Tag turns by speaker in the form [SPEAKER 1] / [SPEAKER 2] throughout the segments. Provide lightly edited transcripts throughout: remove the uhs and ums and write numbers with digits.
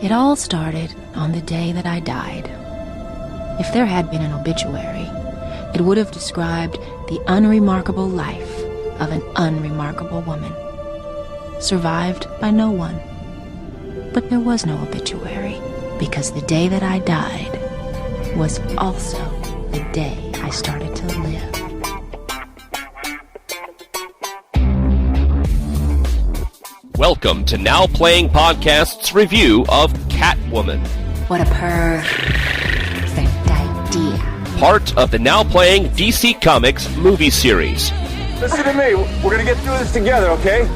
[SPEAKER 1] It all started on the day that I died. If there had been an obituary, it would have described the unremarkable life of an unremarkable woman, survived by no one. But there was no obituary, because the day that I died was also the day I started to live.
[SPEAKER 2] Welcome to Now Playing Podcast's review of Catwoman.
[SPEAKER 1] What a perfect idea.
[SPEAKER 2] Part of the Now Playing DC Comics movie series.
[SPEAKER 3] Listen to me. We're going to get through this together, okay?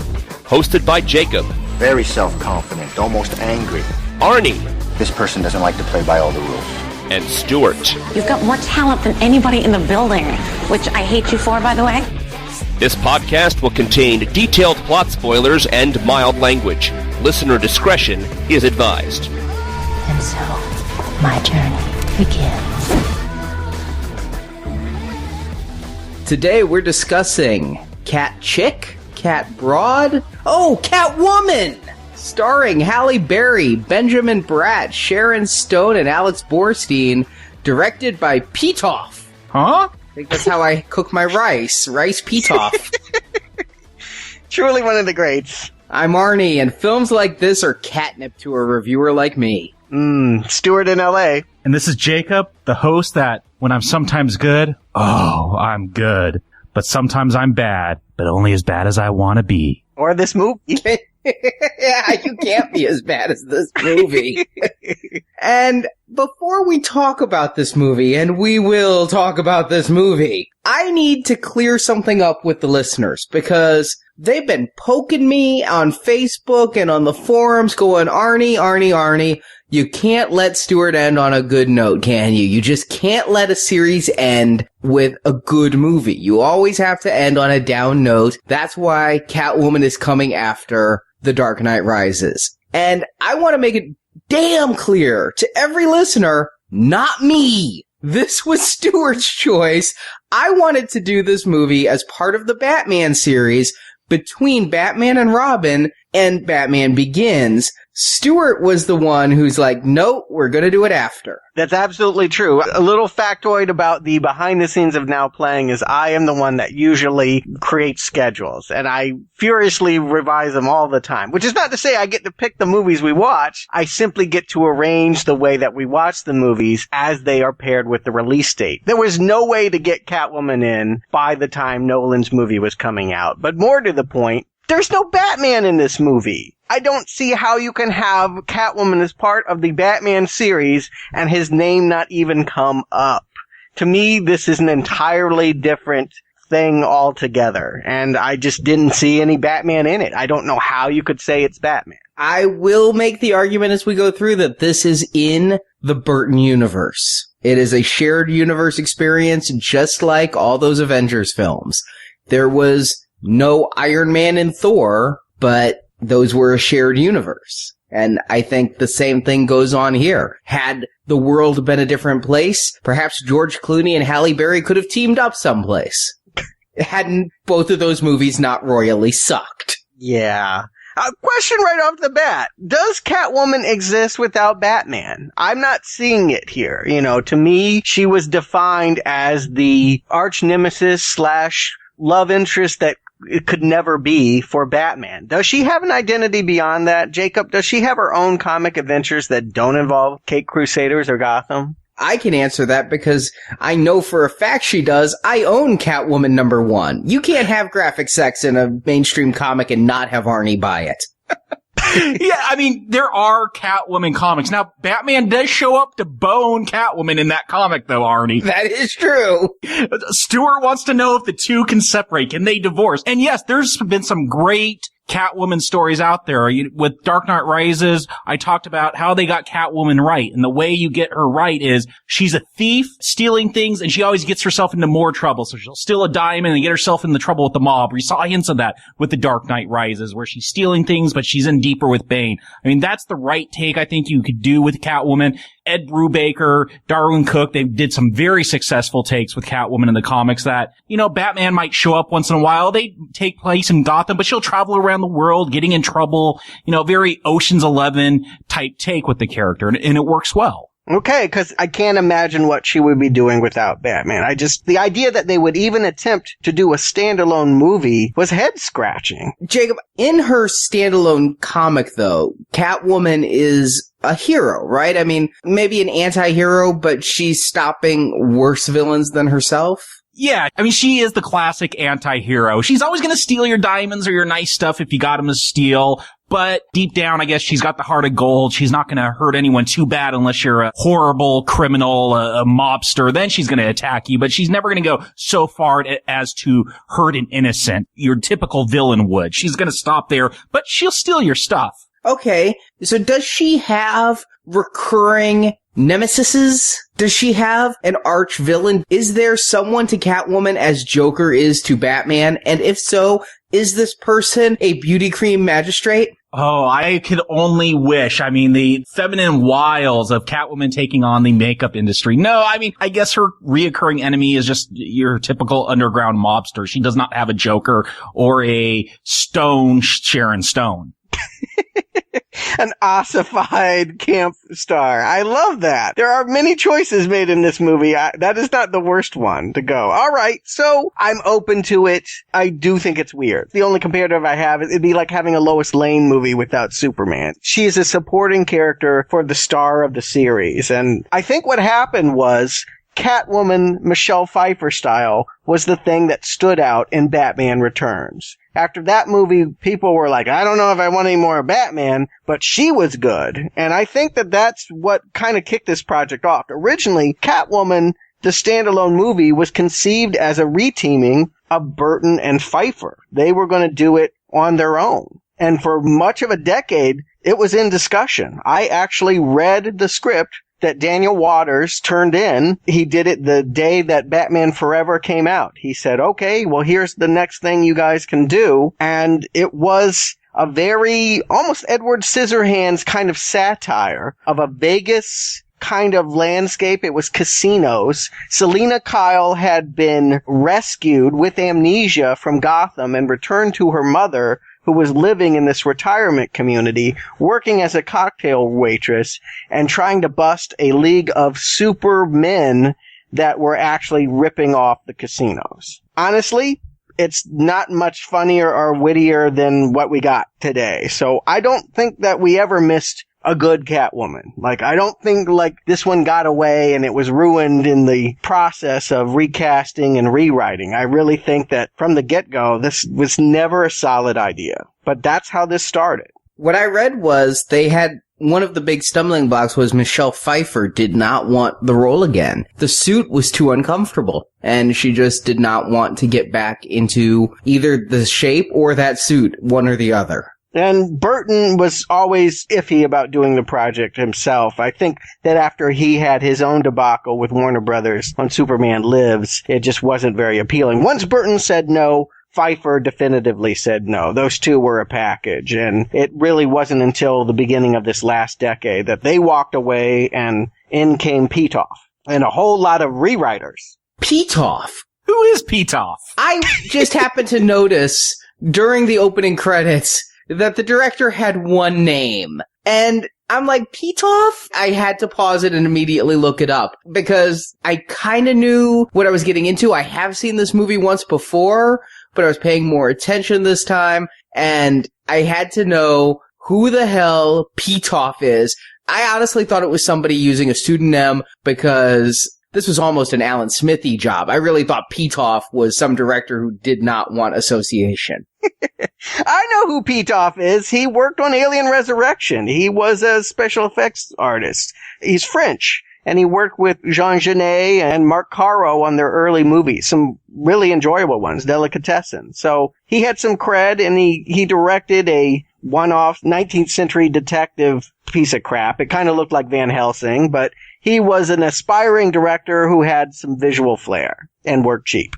[SPEAKER 2] Hosted by Jakob.
[SPEAKER 4] Very self-confident, almost angry.
[SPEAKER 2] Arnie.
[SPEAKER 4] This person doesn't like to play by all the rules.
[SPEAKER 2] And Stuart.
[SPEAKER 5] You've got more talent than anybody in the building, which I hate you for, by the way.
[SPEAKER 2] This podcast will contain detailed plot spoilers and mild language. Listener discretion is advised.
[SPEAKER 1] And so, my journey begins.
[SPEAKER 6] Today we're discussing Cat Chick, Cat Broad, Catwoman! Starring Halle Berry, Benjamin Bratt, Sharon Stone, and Alex Borstein. Directed by Pitoff.
[SPEAKER 7] Huh?
[SPEAKER 6] I think that's how I cook my rice. Rice Pitoff.
[SPEAKER 7] Truly one of the greats.
[SPEAKER 6] I'm Arnie, and films like this are catnip to a reviewer like me.
[SPEAKER 7] Stuart in L.A.
[SPEAKER 8] And this is Jakob, the host that, when I'm sometimes good, I'm good. But sometimes I'm bad, but only as bad as I want to be.
[SPEAKER 7] Or this movie.
[SPEAKER 6] Yeah, you can't be as bad as this movie. And before we talk about this movie, and we will talk about this movie, I need to clear something up with the listeners, because they've been poking me on Facebook and on the forums going, Arnie, you can't let Stuart end on a good note, can you? You just can't let a series end with a good movie. You always have to end on a down note. That's why Catwoman is coming after The Dark Knight Rises. And I want to make it damn clear to every listener, not me. This was Stuart's choice. I wanted to do this movie as part of the Batman series between Batman and Robin and Batman Begins. Stuart was the one who's like, nope, we're going to do it after.
[SPEAKER 7] That's absolutely true. A little factoid about the behind the scenes of Now Playing is I am the one that usually creates schedules, and I furiously revise them all the time, which is not to say I get to pick the movies we watch. I simply get to arrange the way that we watch the movies as they are paired with the release date. There was no way to get Catwoman in by the time Nolan's movie was coming out. But more to the point, there's no Batman in this movie. I don't see how you can have Catwoman as part of the Batman series and his name not even come up. To me, this is an entirely different thing altogether, and I just didn't see any Batman in it. I don't know how you could say it's Batman.
[SPEAKER 6] I will make the argument as we go through that this is in the Burton universe. It is a shared universe experience, just like all those Avengers films. There was no Iron Man and Thor, but those were a shared universe. And I think the same thing goes on here. Had the world been a different place, perhaps George Clooney and Halle Berry could have teamed up someplace. Hadn't both of those movies not royally sucked.
[SPEAKER 7] Yeah. Question right off the bat. Does Catwoman exist without Batman? I'm not seeing it here. You know, to me, she was defined as the arch nemesis / love interest that it could never be for Batman. Does she have an identity beyond that, Jacob? Does she have her own comic adventures that don't involve Caped Crusaders or Gotham?
[SPEAKER 6] I can answer that because I know for a fact she does. I own Catwoman #1. You can't have graphic sex in a mainstream comic and not have Arnie buy it.
[SPEAKER 8] Yeah, I mean, there are Catwoman comics. Now, Batman does show up to bone Catwoman in that comic, though, Arnie.
[SPEAKER 6] That is true.
[SPEAKER 8] Stuart wants to know if the two can separate. Can they divorce? And yes, there's been some great Catwoman stories out there. With Dark Knight Rises, I talked about how they got Catwoman right. And the way you get her right is she's a thief, stealing things, and she always gets herself into more trouble. So she'll steal a diamond and get herself in the trouble with the mob. We saw hints of that with the Dark Knight Rises, where she's stealing things, but she's in deeper with Bane. I mean, that's the right take I think you could do with Catwoman. Ed Brubaker, Darwin Cook, they did some very successful takes with Catwoman in the comics that, Batman might show up once in a while. They take place in Gotham, but she'll travel around around the world, getting in trouble, very Ocean's 11 type take with the character, and it works well.
[SPEAKER 7] Okay, because I can't imagine what she would be doing without Batman. The idea that they would even attempt to do a standalone movie was head-scratching.
[SPEAKER 6] Jacob, in her standalone comic, though, Catwoman is a hero, right? I mean, maybe an anti-hero, but she's stopping worse villains than herself?
[SPEAKER 8] Yeah, I mean, she is the classic anti-hero. She's always going to steal your diamonds or your nice stuff if you got them to steal. But deep down, I guess she's got the heart of gold. She's not going to hurt anyone too bad unless you're a horrible criminal, a mobster. Then she's going to attack you. But she's never going to go so far as to hurt an innocent. Your typical villain would. She's going to stop there, but she'll steal your stuff.
[SPEAKER 6] Okay, so does she have recurring nemesises? Does she have an arch villain? Is there someone to Catwoman as Joker is to Batman? And if so, is this person a beauty cream magistrate?
[SPEAKER 8] Oh, I could only wish. I mean, the feminine wiles of Catwoman taking on the makeup industry. No, I mean, I guess her reoccurring enemy is just your typical underground mobster. She does not have a Joker or a Sharon Stone.
[SPEAKER 7] An ossified camp star. I love that. There are many choices made in this movie. That is not the worst one to go. All right, so I'm open to it. I do think it's weird. The only comparative I have, it'd be like having a Lois Lane movie without Superman. She is a supporting character for the star of the series. And I think what happened was Catwoman, Michelle Pfeiffer style, was the thing that stood out in Batman Returns. After that movie, people were like, I don't know if I want any more of Batman, but she was good. And I think that that's what kind of kicked this project off. Originally, Catwoman, the standalone movie, was conceived as a reteaming of Burton and Pfeiffer. They were going to do it on their own. And for much of a decade, it was in discussion. I actually read the script that Daniel Waters turned in. He did it the day that Batman Forever came out. He said, okay, well, here's the next thing you guys can do. And it was a very almost Edward Scissorhands kind of satire of a Vegas kind of landscape. It was casinos. Selina Kyle had been rescued with amnesia from Gotham and returned to her mother, who was living in this retirement community, working as a cocktail waitress and trying to bust a league of super men that were actually ripping off the casinos. Honestly, it's not much funnier or wittier than what we got today. So I don't think that we ever missed a good Catwoman. Like, I don't think, this one got away and it was ruined in the process of recasting and rewriting. I really think that from the get-go, this was never a solid idea. But that's how this started.
[SPEAKER 6] What I read was they had one of the big stumbling blocks was Michelle Pfeiffer did not want the role again. The suit was too uncomfortable, and she just did not want to get back into either the shape or that suit, one or the other.
[SPEAKER 7] And Burton was always iffy about doing the project himself. I think that after he had his own debacle with Warner Brothers on Superman Lives, it just wasn't very appealing. Once Burton said no, Pfeiffer definitively said no. Those two were a package. And it really wasn't until the beginning of this last decade that they walked away and in came Pitoff. And a whole lot of rewriters.
[SPEAKER 6] Pitoff?
[SPEAKER 8] Who is Pitoff?
[SPEAKER 6] I just happened to notice during the opening credits that the director had one name. And I'm like, Pitoff? I had to pause it and immediately look it up because I kind of knew what I was getting into. I have seen this movie once before, but I was paying more attention this time, and I had to know who the hell Pitoff is. I honestly thought it was somebody using a pseudonym because this was almost an Alan Smithy job. I really thought Pitoff was some director who did not want association.
[SPEAKER 7] I know who Pitoff is. He worked on Alien Resurrection. He was a special effects artist. He's French, and he worked with Jean Genet and Marc Caro on their early movies, some really enjoyable ones, Delicatessen. So he had some cred, and he directed a one-off 19th century detective piece of crap. It kind of looked like Van Helsing, but he was an aspiring director who had some visual flair and worked cheap.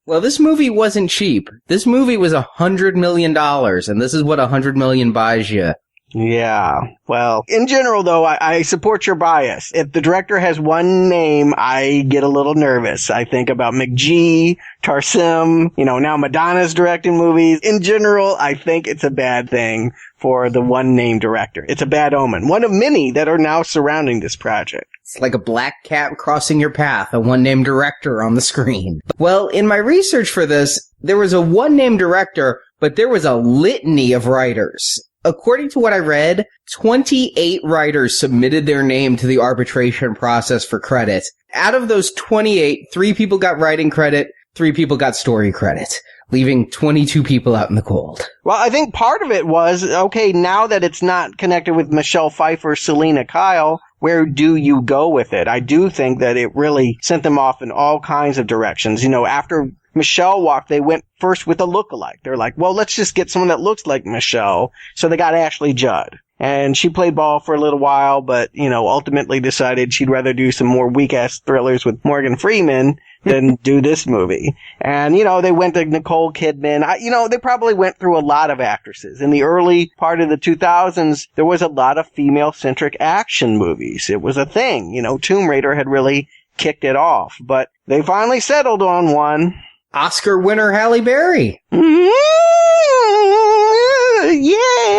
[SPEAKER 6] Well, this movie wasn't cheap. This movie was $100 million, and this is what $100 million buys you.
[SPEAKER 7] Yeah. Well, in general, though, I support your bias. If the director has one name, I get a little nervous. I think about McGee, Tarsim, now Madonna's directing movies. In general, I think it's a bad thing for the one-name director. It's a bad omen. One of many that are now surrounding this project.
[SPEAKER 6] It's like a black cat crossing your path, a one-name director on the screen. Well, in my research for this, there was a one-name director, but there was a litany of writers. According to what I read, 28 writers submitted their name to the arbitration process for credit. Out of those 28, 3 people got writing credit, 3 people got story credit, leaving 22 people out in the cold.
[SPEAKER 7] Well, I think part of it was, okay, now that it's not connected with Michelle Pfeiffer, Selena Kyle, where do you go with it? I do think that it really sent them off in all kinds of directions. After Michelle walked, they went first with a lookalike. They're like, well, let's just get someone that looks like Michelle. So they got Ashley Judd. And she played ball for a little while, but, ultimately decided she'd rather do some more weak-ass thrillers with Morgan Freeman than do this movie. And, they went to Nicole Kidman. They probably went through a lot of actresses. In the early part of the 2000s, there was a lot of female-centric action movies. It was a thing. Tomb Raider had really kicked it off. But they finally settled on one.
[SPEAKER 6] Oscar winner Halle Berry.
[SPEAKER 7] Yeah.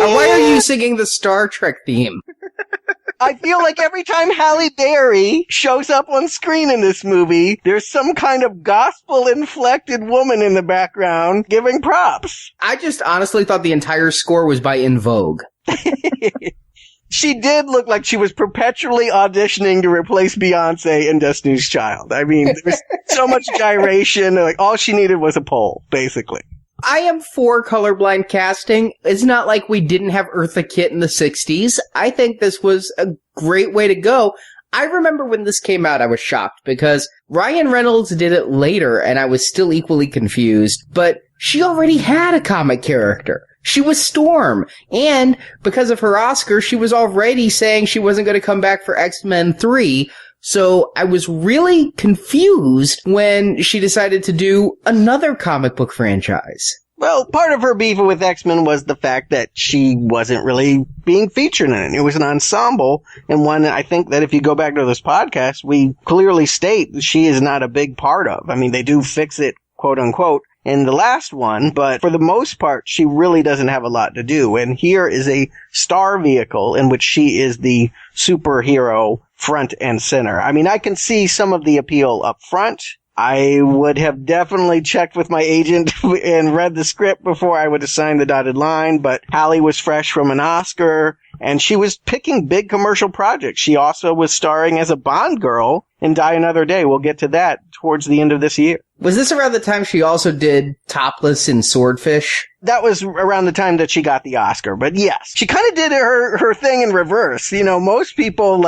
[SPEAKER 6] Why are you singing the Star Trek theme?
[SPEAKER 7] I feel like every time Halle Berry shows up on screen in this movie, there's some kind of gospel-inflected woman in the background giving props.
[SPEAKER 6] I just honestly thought the entire score was by In Vogue.
[SPEAKER 7] She did look like she was perpetually auditioning to replace Beyonce in Destiny's Child. I mean, there was so much gyration. Like, all she needed was a pole, basically.
[SPEAKER 6] I am for colorblind casting. It's not like we didn't have Eartha Kitt in the 60s. I think this was a great way to go. I remember when this came out, I was shocked because Ryan Reynolds did it later and I was still equally confused, but she already had a comic character. She was Storm, and because of her Oscar, she was already saying she wasn't going to come back for X-Men 3, so I was really confused when she decided to do another comic book franchise.
[SPEAKER 7] Well, part of her beef with X-Men was the fact that she wasn't really being featured in it. It was an ensemble, and one I think that if you go back to this podcast, we clearly state that she is not a big part of. I mean, they do fix it, quote unquote, in the last one, but for the most part, she really doesn't have a lot to do. And here is a star vehicle in which she is the superhero front and center. I mean, I can see some of the appeal up front. I would have definitely checked with my agent and read the script before I would have signed the dotted line, but Halle was fresh from an Oscar, and she was picking big commercial projects. She also was starring as a Bond girl in Die Another Day. We'll get to that towards the end of this year.
[SPEAKER 6] Was this around the time she also did Topless in Swordfish?
[SPEAKER 7] That was around the time that she got the Oscar, but yes. She kind of did her thing in reverse. Most people,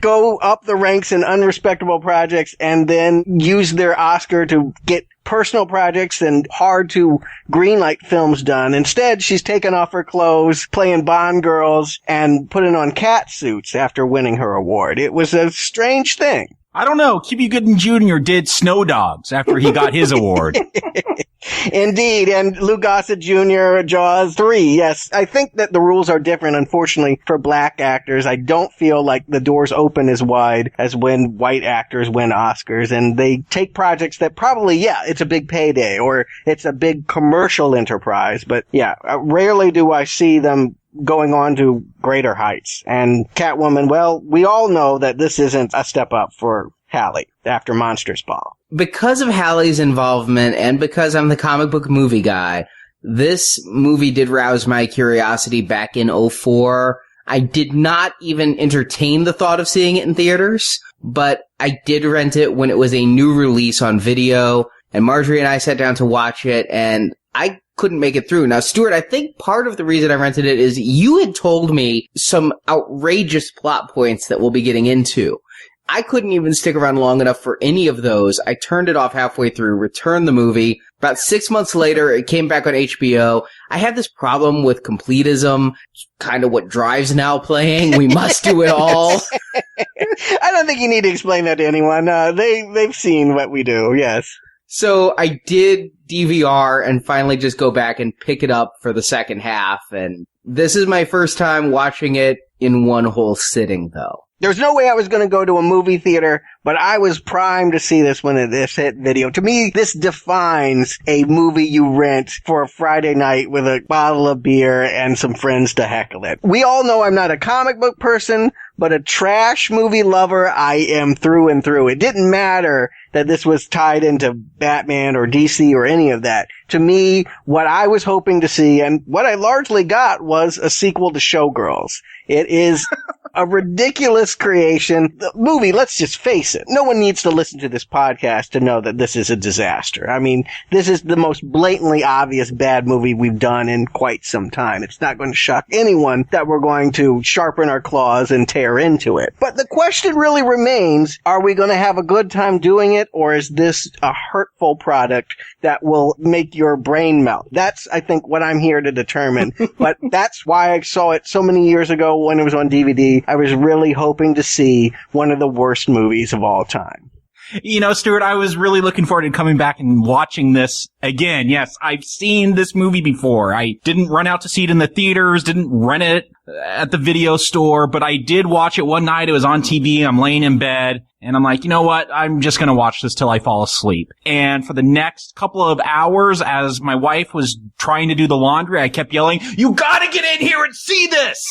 [SPEAKER 7] go up the ranks in unrespectable projects and then use their Oscar to get personal projects and hard to greenlight films done. Instead, she's taken off her clothes, playing Bond girls, and putting on cat suits after winning her award. It was a strange thing.
[SPEAKER 8] I don't know. Cuba Gooding Jr. did Snow Dogs after he got his award.
[SPEAKER 7] Indeed. And Lou Gossett Jr., Jaws 3. Yes. I think that the rules are different, unfortunately, for black actors. I don't feel like the doors open as wide as when white actors win Oscars. And they take projects that probably, it's a big payday or it's a big commercial enterprise. But rarely do I see them going on to greater heights. And Catwoman, well, we all know that this isn't a step up for Halle after Monsters Ball.
[SPEAKER 6] Because of Halle's involvement and because I'm the comic book movie guy, this movie did rouse my curiosity back in 2004. I did not even entertain the thought of seeing it in theaters, but I did rent it when it was a new release on video, and Marjorie and I sat down to watch it, and I couldn't make it through. Now, Stuart, I think part of the reason I rented it is you had told me some outrageous plot points that we'll be getting into. I couldn't even stick around long enough for any of those. I turned it off halfway through, returned the movie. About 6 months later, it came back on HBO. I have this problem with completism, kind of what Drive's now playing. We must do it all.
[SPEAKER 7] I don't think you need to explain that to anyone. They've seen what we do, yes.
[SPEAKER 6] So I did DVR and finally just go back and pick it up for the second half, and This is my first time watching it in one whole sitting, though.
[SPEAKER 7] There's no way I was going to go to a movie theater, but I was primed to see this when this hit video. To me, this defines a movie you rent for a Friday night with a bottle of beer and some friends to heckle it. We all know I'm not a comic book person, but a trash movie lover I am through and through. It didn't matter that this was tied into Batman or DC or any of that. To me, what I was hoping to see and what I largely got was a sequel to Showgirls. It is a ridiculous creation. The movie, let's just face it, no one needs to listen to this podcast to know that this is a disaster. I mean, this is the most blatantly obvious bad movie we've done in quite some time. It's not going to shock anyone that we're going to sharpen our claws and tear into it. But the question really remains, are we going to have a good time doing it, or is this a hurtful product that will make your brain melt? That's, I think, what I'm here to determine. But that's why I saw it so many years ago when it was on DVD. I was really hoping to see one of the worst movies of all time.
[SPEAKER 8] You know, Stuart, I was really looking forward to coming back and watching this again. Yes, I've seen this movie before. I didn't run out to see it in the theaters, didn't rent it at the video store, but I did watch it one night. It was on TV. I'm laying in bed, and I'm like, you know what? I'm just going to watch this till I fall asleep. And for the next couple of hours, as my wife was trying to do the laundry, I kept yelling, "You got to get in here and see this!"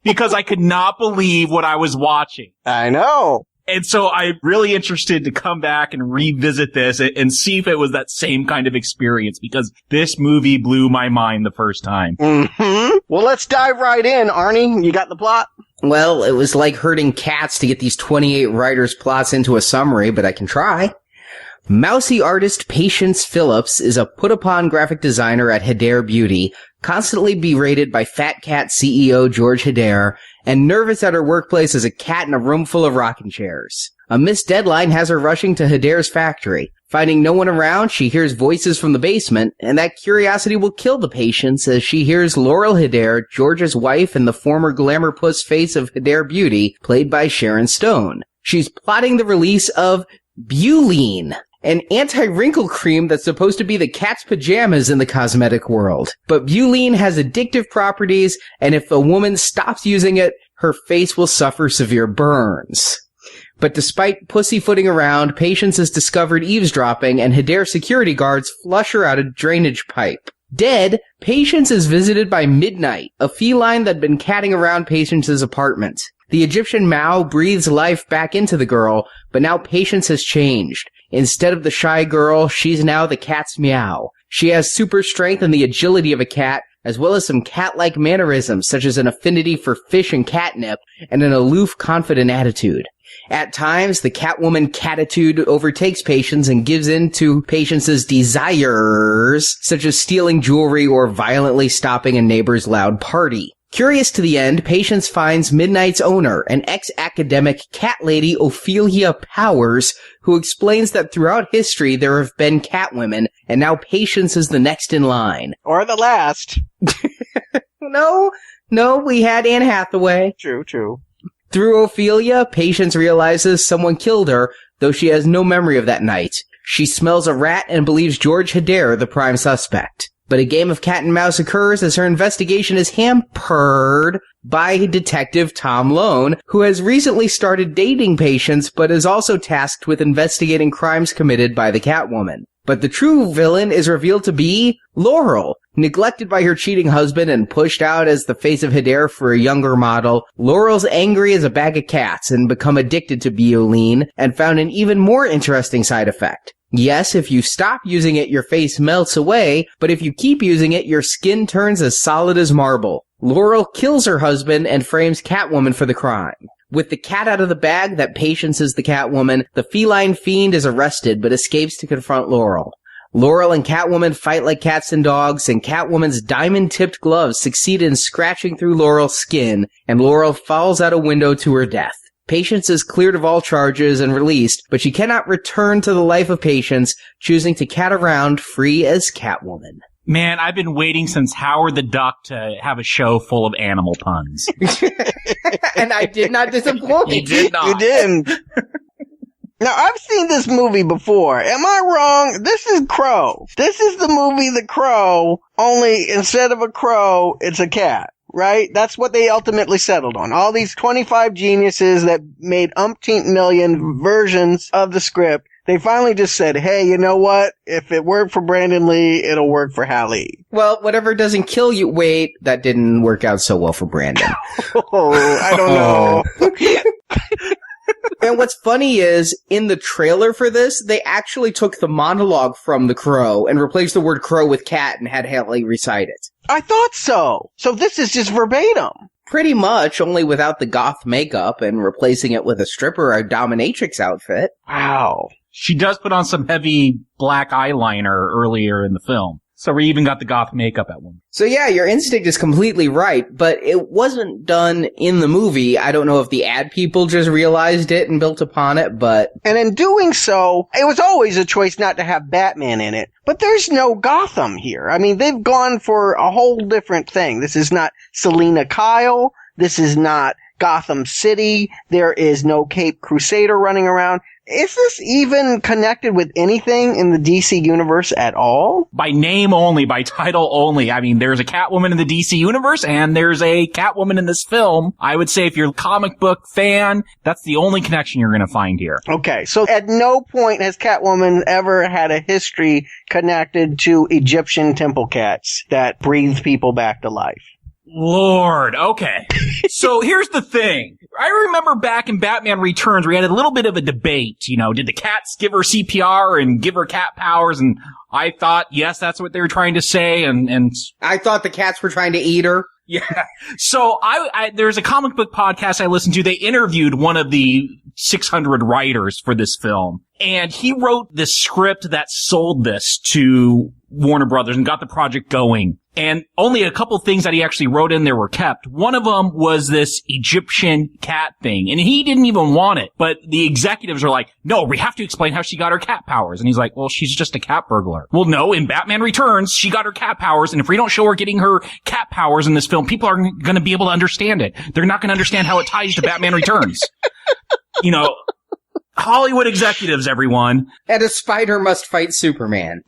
[SPEAKER 8] because I could not believe what I was watching.
[SPEAKER 7] I know.
[SPEAKER 8] And so I'm really interested to come back and revisit this and see if it was that same kind of experience, because this movie blew my mind the first time.
[SPEAKER 7] Mm-hmm. Well, let's dive right in. Arnie, you got the plot?
[SPEAKER 6] Well, it was like herding cats to get these 28 writers' plots into a summary, but I can try. Mousy artist Patience Phillips is a put-upon graphic designer at Hader Beauty, constantly berated by Fat Cat CEO George Hader, and nervous at her workplace as a cat in a room full of rocking chairs. A missed deadline has her rushing to Hader's factory. Finding no one around, she hears voices from the basement, and that curiosity will kill the Patience as she hears Laurel Hader, George's wife and the former glamour puss face of Hader Beauty, played by Sharon Stone. She's plotting the release of Beuline, an anti-wrinkle cream that's supposed to be the cat's pajamas in the cosmetic world. But Beuline has addictive properties, and if a woman stops using it, her face will suffer severe burns. But despite pussyfooting around, Patience is discovered eavesdropping, and Hader security guards flush her out a drainage pipe. Dead, Patience is visited by Midnight, a feline that'd been catting around Patience's apartment. The Egyptian Mao breathes life back into the girl, but now Patience has changed. Instead of the shy girl, she's now the cat's meow. She has super strength and the agility of a cat, as well as some cat-like mannerisms, such as an affinity for fish and catnip, and an aloof, confident attitude. At times, the Catwoman catitude overtakes Patience and gives in to Patience's desires, such as stealing jewelry or violently stopping a neighbor's loud party. Curious to the end, Patience finds Midnight's owner, an ex-academic cat lady Ophelia Powers, who explains that throughout history there have been Catwomen, and now Patience is the next in line.
[SPEAKER 7] Or the last.
[SPEAKER 6] No, we had Anne Hathaway.
[SPEAKER 7] True.
[SPEAKER 6] Through Ophelia, Patience realizes someone killed her, though she has no memory of that night. She smells a rat and believes George Hader the prime suspect. But a game of cat and mouse occurs as her investigation is hampered by Detective Tom Lone, who has recently started dating Patience, but is also tasked with investigating crimes committed by the Catwoman. But the true villain is revealed to be Laurel. Neglected by her cheating husband and pushed out as the face of Hader for a younger model, Laurel's angry as a bag of cats and become addicted to Beuline, and found an even more interesting side effect. Yes, if you stop using it, your face melts away, but if you keep using it, your skin turns as solid as marble. Laurel kills her husband and frames Catwoman for the crime. With the cat out of the bag that Patience is the Catwoman, the feline fiend is arrested but escapes to confront Laurel. Laurel and Catwoman fight like cats and dogs, and Catwoman's diamond-tipped gloves succeed in scratching through Laurel's skin, and Laurel falls out a window to her death. Patience is cleared of all charges and released, but she cannot return to the life of Patience, choosing to cat around free as Catwoman.
[SPEAKER 8] Man, I've been waiting since Howard the Duck to have a show full of animal puns.
[SPEAKER 6] And I did not disappoint.
[SPEAKER 8] You did not.
[SPEAKER 7] You didn't. Now, I've seen this movie before. Am I wrong? This is Crow. This is the movie The Crow, only instead of a crow, it's a cat. right? That's what they ultimately settled on. All these 25 geniuses that made umpteen million versions of the script. They finally just said, hey, you know what? If it worked for Brandon Lee, it'll work for Halle.
[SPEAKER 6] Well, whatever doesn't kill you. Wait, that didn't work out so well for Brandon.
[SPEAKER 7] Oh, I don't know.
[SPEAKER 6] And what's funny is, in the trailer for this, they actually took the monologue from The Crow and replaced the word crow with cat and had Halle recite it.
[SPEAKER 7] I thought so. So this is just verbatim.
[SPEAKER 6] Pretty much, only without the goth makeup and replacing it with a stripper or dominatrix outfit.
[SPEAKER 7] Wow.
[SPEAKER 8] She does put on some heavy black eyeliner earlier in the film. So we even got the goth makeup at one.
[SPEAKER 6] So yeah, your instinct is completely right, but it wasn't done in the movie. I don't know if the ad people just realized it and built upon it, but...
[SPEAKER 7] And in doing so, it was always a choice not to have Batman in it. But there's no Gotham here. I mean, they've gone for a whole different thing. This is not Selina Kyle. This is not Gotham City. There is no Cape Crusader running around. Is this even connected with anything in the DC universe at all?
[SPEAKER 8] By name only, by title only. I mean, there's a Catwoman in the DC universe, and there's a Catwoman in this film. I would say if you're a comic book fan, that's the only connection you're going to find here.
[SPEAKER 7] Okay, so at no point has Catwoman ever had a history connected to Egyptian temple cats that breathe people back to life.
[SPEAKER 8] Lord, okay. So here's the thing. I remember back in Batman Returns, we had a little bit of a debate. You know, did the cats give her CPR and give her cat powers? And I thought, yes, that's what they were trying to say. And
[SPEAKER 6] I thought the cats were trying to eat her.
[SPEAKER 8] Yeah. So there's a comic book podcast I listened to. They interviewed one of the 600 writers for this film. And he wrote the script that sold this to Warner Brothers and got the project going. And only a couple things that he actually wrote in there were kept. One of them was this Egyptian cat thing. And he didn't even want it. But the executives are like, no, we have to explain how she got her cat powers. And he's like, well, she's just a cat burglar. Well, no, in Batman Returns, she got her cat powers. And if we don't show her getting her cat powers in this film, people aren't going to be able to understand it. They're not going to understand how it ties to Batman Returns. You know, Hollywood executives, everyone.
[SPEAKER 6] And a spider must fight Superman.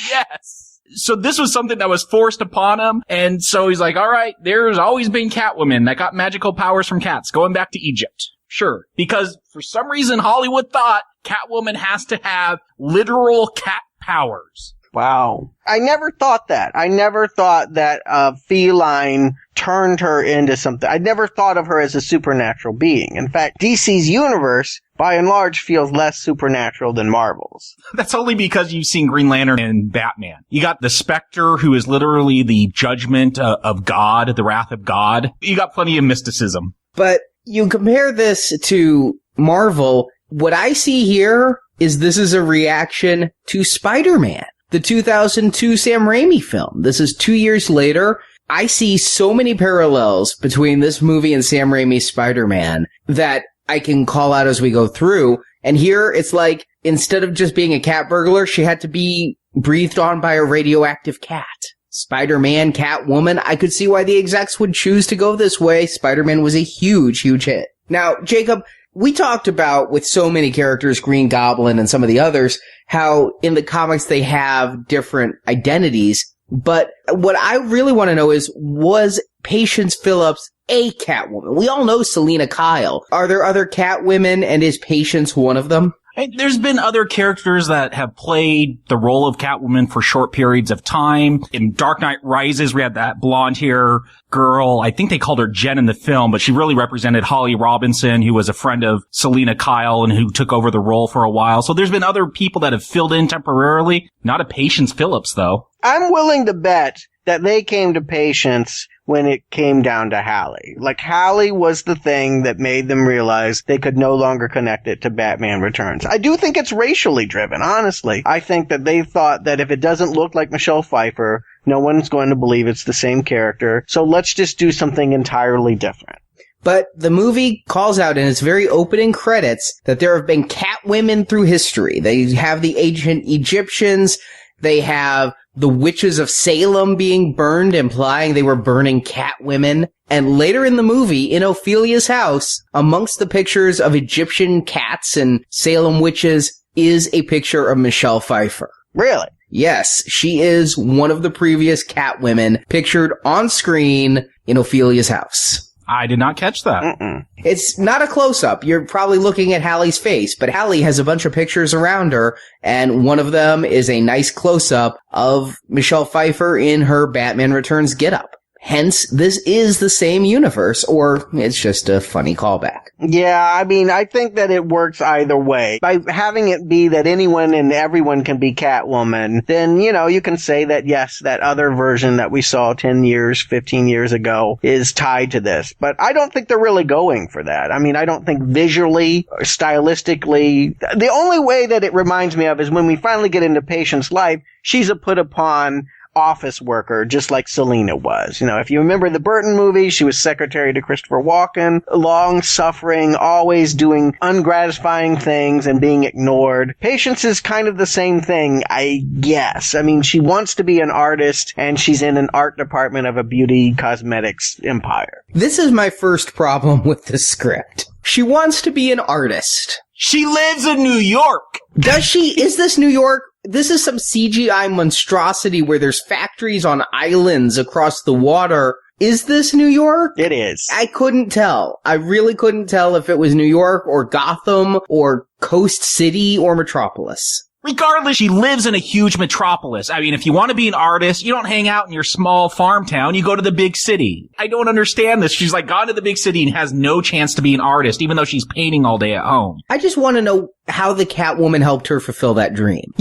[SPEAKER 8] Yes. So this was something that was forced upon him. And so he's like, all right, there's always been Catwoman that got magical powers from cats going back to Egypt. Sure. Because for some reason, Hollywood thought Catwoman has to have literal cat powers.
[SPEAKER 7] Wow. I never thought that. I never thought that a feline turned her into something. I never thought of her as a supernatural being. In fact, DC's universe, by and large, feels less supernatural than Marvel's.
[SPEAKER 8] That's only because you've seen Green Lantern and Batman. You got the Spectre, who is literally the judgment of God, the wrath of God. You got plenty of mysticism.
[SPEAKER 6] But you compare this to Marvel, what I see here is this is a reaction to Spider-Man, the 2002 Sam Raimi film. This is 2 years later. I see so many parallels between this movie and Sam Raimi's Spider-Man that I can call out as we go through. And here it's like, instead of just being a cat burglar, she had to be breathed on by a radioactive cat. Spider-Man, Catwoman, I could see why the execs would choose to go this way. Spider-Man was a huge, huge hit. Now, Jacob, we talked about, with so many characters, Green Goblin and some of the others, how in the comics they have different identities. But what I really want to know is, was Patience Phillips a Catwoman? We all know Selina Kyle. Are there other Catwomen, and is Patience one of them?
[SPEAKER 8] There's been other characters that have played the role of Catwoman for short periods of time. In Dark Knight Rises, we had that blonde hair girl. I think they called her Jen in the film, but she really represented Holly Robinson, who was a friend of Selina Kyle and who took over the role for a while. So there's been other people that have filled in temporarily. Not a Patience Phillips, though.
[SPEAKER 7] I'm willing to bet that they came to Patience when it came down to Halle. Like, Halle was the thing that made them realize they could no longer connect it to Batman Returns. I do think it's racially driven, honestly. I think that they thought that if it doesn't look like Michelle Pfeiffer, no one's going to believe it's the same character, so let's just do something entirely different.
[SPEAKER 6] But the movie calls out in its very opening credits that there have been Catwomen through history. They have the ancient Egyptians, they have the witches of Salem being burned, implying they were burning Catwomen. And later in the movie, in Ophelia's house, amongst the pictures of Egyptian cats and Salem witches, is a picture of Michelle Pfeiffer.
[SPEAKER 7] Really?
[SPEAKER 6] Yes, she is one of the previous Catwomen pictured on screen in Ophelia's house.
[SPEAKER 8] I did not catch that.
[SPEAKER 6] It's not a close-up. You're probably looking at Halle's face, but Halle has a bunch of pictures around her, and one of them is a nice close-up of Michelle Pfeiffer in her Batman Returns getup. Hence, this is the same universe, or it's just a funny callback.
[SPEAKER 7] Yeah, I mean, I think that it works either way. By having it be that anyone and everyone can be Catwoman, then, you know, you can say that, yes, that other version that we saw 10 years, 15 years ago is tied to this. But I don't think they're really going for that. I mean, I don't think visually or stylistically, the only way that it reminds me of is when we finally get into Patience' life, she's a put upon office worker, just like Selena was. You know, if you remember the Burton movie, she was secretary to Christopher Walken, long-suffering, always doing ungratifying things and being ignored. Patience is kind of the same thing, I guess. I mean, she wants to be an artist, and she's in an art department of a beauty cosmetics empire.
[SPEAKER 6] This is my first problem with the script. She wants to be an artist.
[SPEAKER 8] She lives in New York!
[SPEAKER 6] Does she? Is this New York? This is some CGI monstrosity where there's factories on islands across the water. Is this New York?
[SPEAKER 7] It is.
[SPEAKER 6] I couldn't tell. I really couldn't tell if it was New York or Gotham or Coast City or Metropolis.
[SPEAKER 8] Regardless, she lives in a huge metropolis. I mean, if you want to be an artist, you don't hang out in your small farm town, you go to the big city. I don't understand this. She's like gone to the big city and has no chance to be an artist, even though she's painting all day at home.
[SPEAKER 6] I just want to know how the Catwoman helped her fulfill that dream.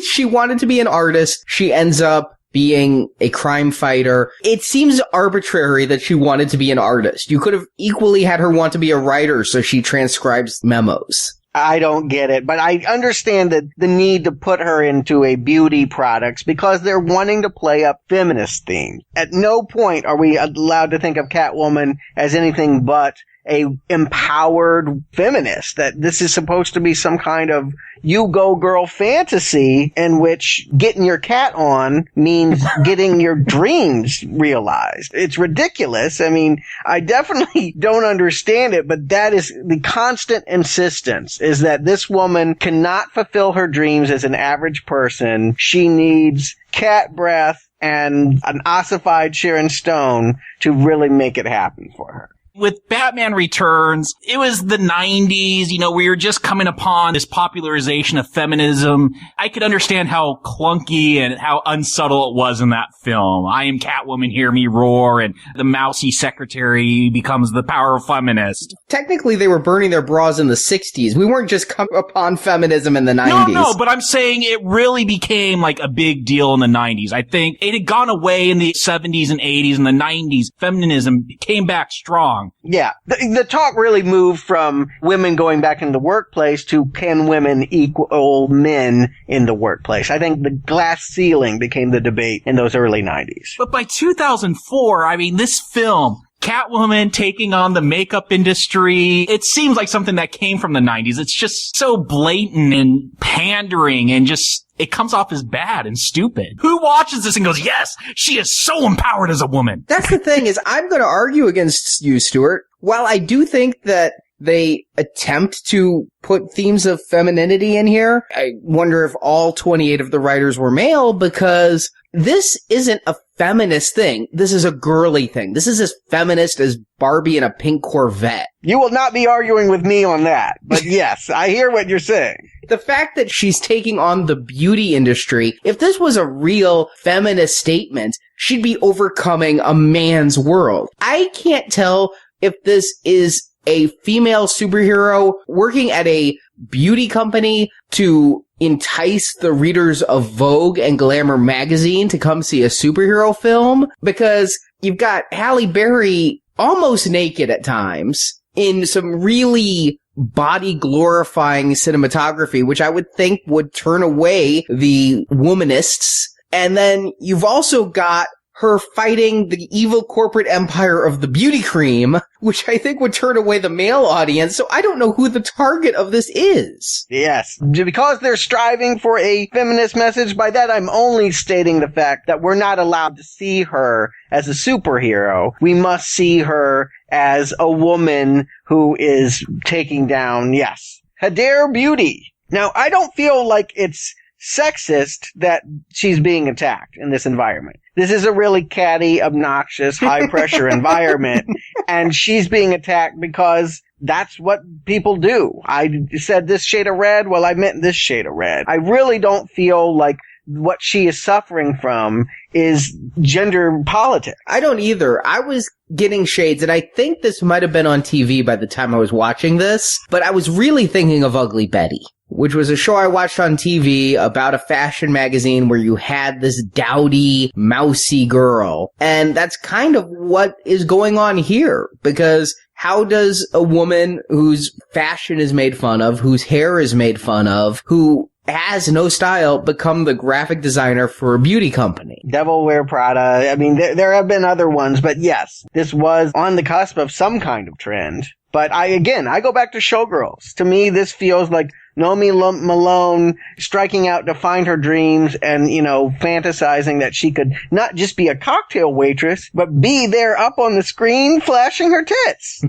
[SPEAKER 6] She wanted to be an artist. She ends up being a crime fighter. It seems arbitrary that she wanted to be an artist. You could have equally had her want to be a writer, so she transcribes memos.
[SPEAKER 7] I don't get it, but I understand that the need to put her into a beauty products because they're wanting to play up feminist themes. At no point are we allowed to think of Catwoman as anything but a empowered feminist, that this is supposed to be some kind of you go girl fantasy in which getting your cat on means getting your dreams realized. It's ridiculous. I mean, I definitely don't understand it, but that is the constant insistence, is that this woman cannot fulfill her dreams as an average person. She needs cat breath and an ossified Sharon Stone to really make it happen for her.
[SPEAKER 8] With Batman Returns, it was the 90s, you know, we were just coming upon this popularization of feminism. I could understand how clunky and how unsubtle it was in that film. I am Catwoman, hear me roar, and the mousy secretary becomes the power feminist.
[SPEAKER 6] Technically, they were burning their bras in the 60s. We weren't just coming upon feminism in the 90s.
[SPEAKER 8] No, but I'm saying it really became like a big deal in the 90s. I think it had gone away in the 70s and 80s, and the 90s, feminism came back strong.
[SPEAKER 7] Yeah. The talk really moved from women going back in the workplace to can women equal men in the workplace. I think the glass ceiling became the debate in those early 90s.
[SPEAKER 8] But by 2004, I mean, this film, Catwoman taking on the makeup industry, it seems like something that came from the 90s. It's just so blatant and pandering and just, it comes off as bad and stupid. Who watches this and goes, yes, she is so empowered as a woman?
[SPEAKER 6] That's the thing, is I'm going to argue against you, Stuart. While I do think that they attempt to put themes of femininity in here, I wonder if all 28 of the writers were male, because this isn't a feminist thing. This is a girly thing. This is as feminist as Barbie in a pink Corvette.
[SPEAKER 7] You will not be arguing with me on that, but yes, I hear what you're saying.
[SPEAKER 6] The fact that she's taking on the beauty industry, if this was a real feminist statement, she'd be overcoming a man's world. I can't tell if this is a female superhero working at a beauty company to entice the readers of Vogue and Glamour magazine to come see a superhero film, because you've got Halle Berry almost naked at times in some really body glorifying cinematography, which I would think would turn away the womanists. And then you've also got her fighting the evil corporate empire of the beauty cream, which I think would turn away the male audience. So I don't know who the target of this is.
[SPEAKER 7] Yes. Because they're striving for a feminist message, by that I'm only stating the fact that we're not allowed to see her as a superhero. We must see her as a woman who is taking down, yes, Hader beauty. Now, I don't feel like it's sexist that she's being attacked in this environment. This is a really catty, obnoxious, high-pressure environment, and she's being attacked because that's what people do. I said this shade of red, well, I meant this shade of red. I really don't feel like what she is suffering from is gender politics.
[SPEAKER 6] I don't either. I was getting shades, and I think this might have been on TV by the time I was watching this, but I was really thinking of Ugly Betty, which was a show I watched on TV about a fashion magazine where you had this dowdy, mousy girl. And that's kind of what is going on here, because how does a woman whose fashion is made fun of, whose hair is made fun of, who has no style, become the graphic designer for a beauty company?
[SPEAKER 7] Devil Wear Prada. I mean, there have been other ones, but yes, this was on the cusp of some kind of trend. But I go back to Showgirls. To me, this feels like Naomi Malone striking out to find her dreams and, fantasizing that she could not just be a cocktail waitress, but be there up on the screen flashing her tits.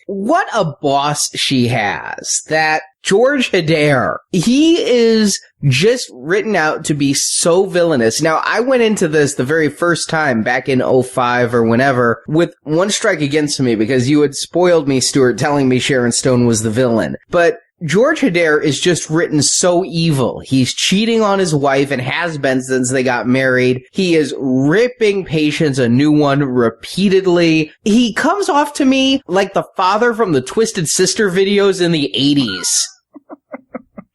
[SPEAKER 6] What a boss she has. That George Hedera, he is just written out to be so villainous. Now, I went into this the very first time back in 2005 or whenever with one strike against me because you had spoiled me, Stuart, telling me Sharon Stone was the villain. But George Hedera is just written so evil. He's cheating on his wife and has been since they got married. He is ripping Patience a new one repeatedly. He comes off to me like the father from the Twisted Sister videos in the 80s.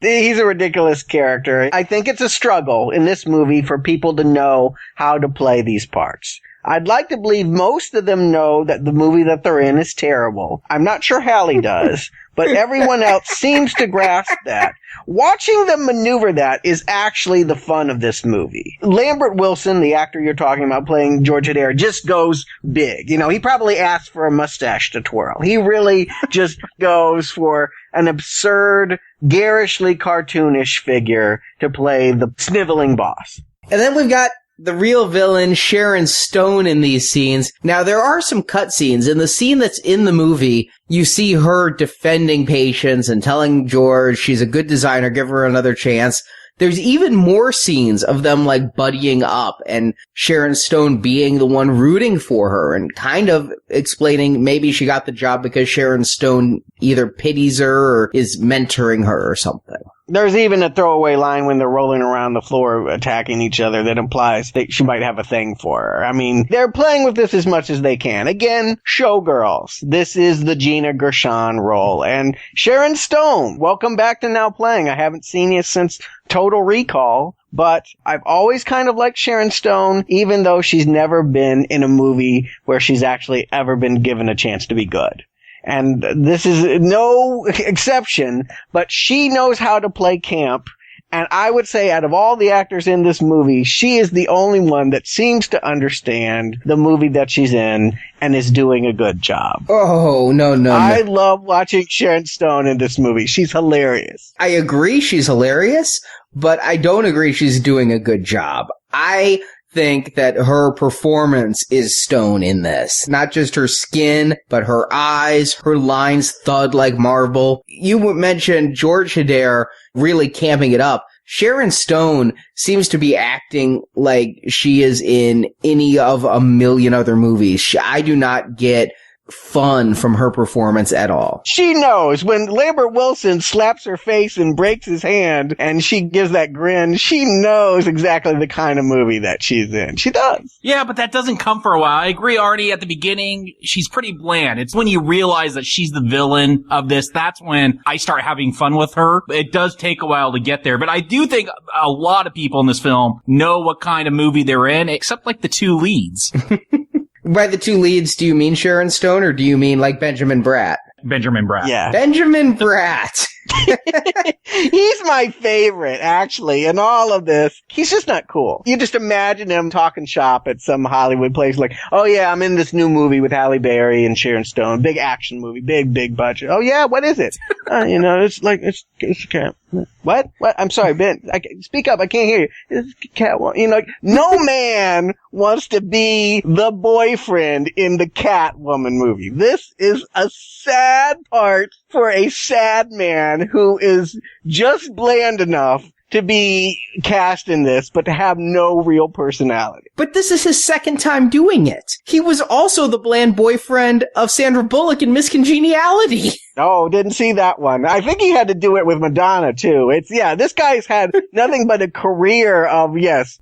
[SPEAKER 7] He's a ridiculous character. I think it's a struggle in this movie for people to know how to play these parts. I'd like to believe most of them know that the movie that they're in is terrible. I'm not sure Halle does, but everyone else seems to grasp that. Watching them maneuver that is actually the fun of this movie. Lambert Wilson, the actor you're talking about playing George Hedera, just goes big. He probably asked for a mustache to twirl. He really just goes for an absurd, garishly cartoonish figure to play the sniveling boss.
[SPEAKER 6] And then we've got the real villain, Sharon Stone, in these scenes. Now, there are some cutscenes. In the scene that's in the movie, you see her defending Patience and telling George she's a good designer, give her another chance. There's even more scenes of them, buddying up and Sharon Stone being the one rooting for her and kind of explaining maybe she got the job because Sharon Stone either pities her or is mentoring her or something.
[SPEAKER 7] There's even a throwaway line when they're rolling around the floor attacking each other that implies that she might have a thing for her. I mean, they're playing with this as much as they can. Again, Showgirls. This is the Gina Gershon role. And Sharon Stone, welcome back to Now Playing. I haven't seen you since Total Recall, but I've always kind of liked Sharon Stone, even though she's never been in a movie where she's actually ever been given a chance to be good. And this is no exception, but she knows how to play camp. And I would say out of all the actors in this movie, she is the only one that seems to understand the movie that she's in and is doing a good job.
[SPEAKER 6] Oh, no.
[SPEAKER 7] I love watching Sharon Stone in this movie. She's hilarious.
[SPEAKER 6] I agree she's hilarious, but I don't agree she's doing a good job. I think that her performance is Stone in this. Not just her skin, but her eyes, her lines thud like marble. You mentioned George Hedera really camping it up. Sharon Stone seems to be acting like she is in any of a million other movies. I do not get fun from her performance at all.
[SPEAKER 7] She knows when Lambert Wilson slaps her face and breaks his hand and she gives that grin, she knows exactly the kind of movie that she's in. She does.
[SPEAKER 8] Yeah, but that doesn't come for a while. I agree, Arnie, at the beginning, she's pretty bland. It's when you realize that she's the villain of this, that's when I start having fun with her. It does take a while to get there, but I do think a lot of people in this film know what kind of movie they're in, except the two leads.
[SPEAKER 6] By the two leads, do you mean Sharon Stone or do you mean Benjamin Bratt?
[SPEAKER 8] Benjamin Bratt.
[SPEAKER 7] Yeah.
[SPEAKER 6] Benjamin Bratt.
[SPEAKER 7] He's my favorite, actually, in all of this. He's just not cool. You just imagine him talking shop at some Hollywood place like, oh yeah, I'm in this new movie with Halle Berry and Sharon Stone. Big action movie. Big budget. Oh yeah, what is it? It's camp. What? I'm sorry, Ben. Speak up. I can't hear you. It's Catwoman. No man wants to be the boyfriend in the Catwoman movie. This is a sad part for a sad man who is just bland enough to be cast in this, but to have no real personality.
[SPEAKER 6] But this is his second time doing it. He was also the bland boyfriend of Sandra Bullock in Miss Congeniality.
[SPEAKER 7] Oh, didn't see that one. I think he had to do it with Madonna, too. This guy's had nothing but a career of,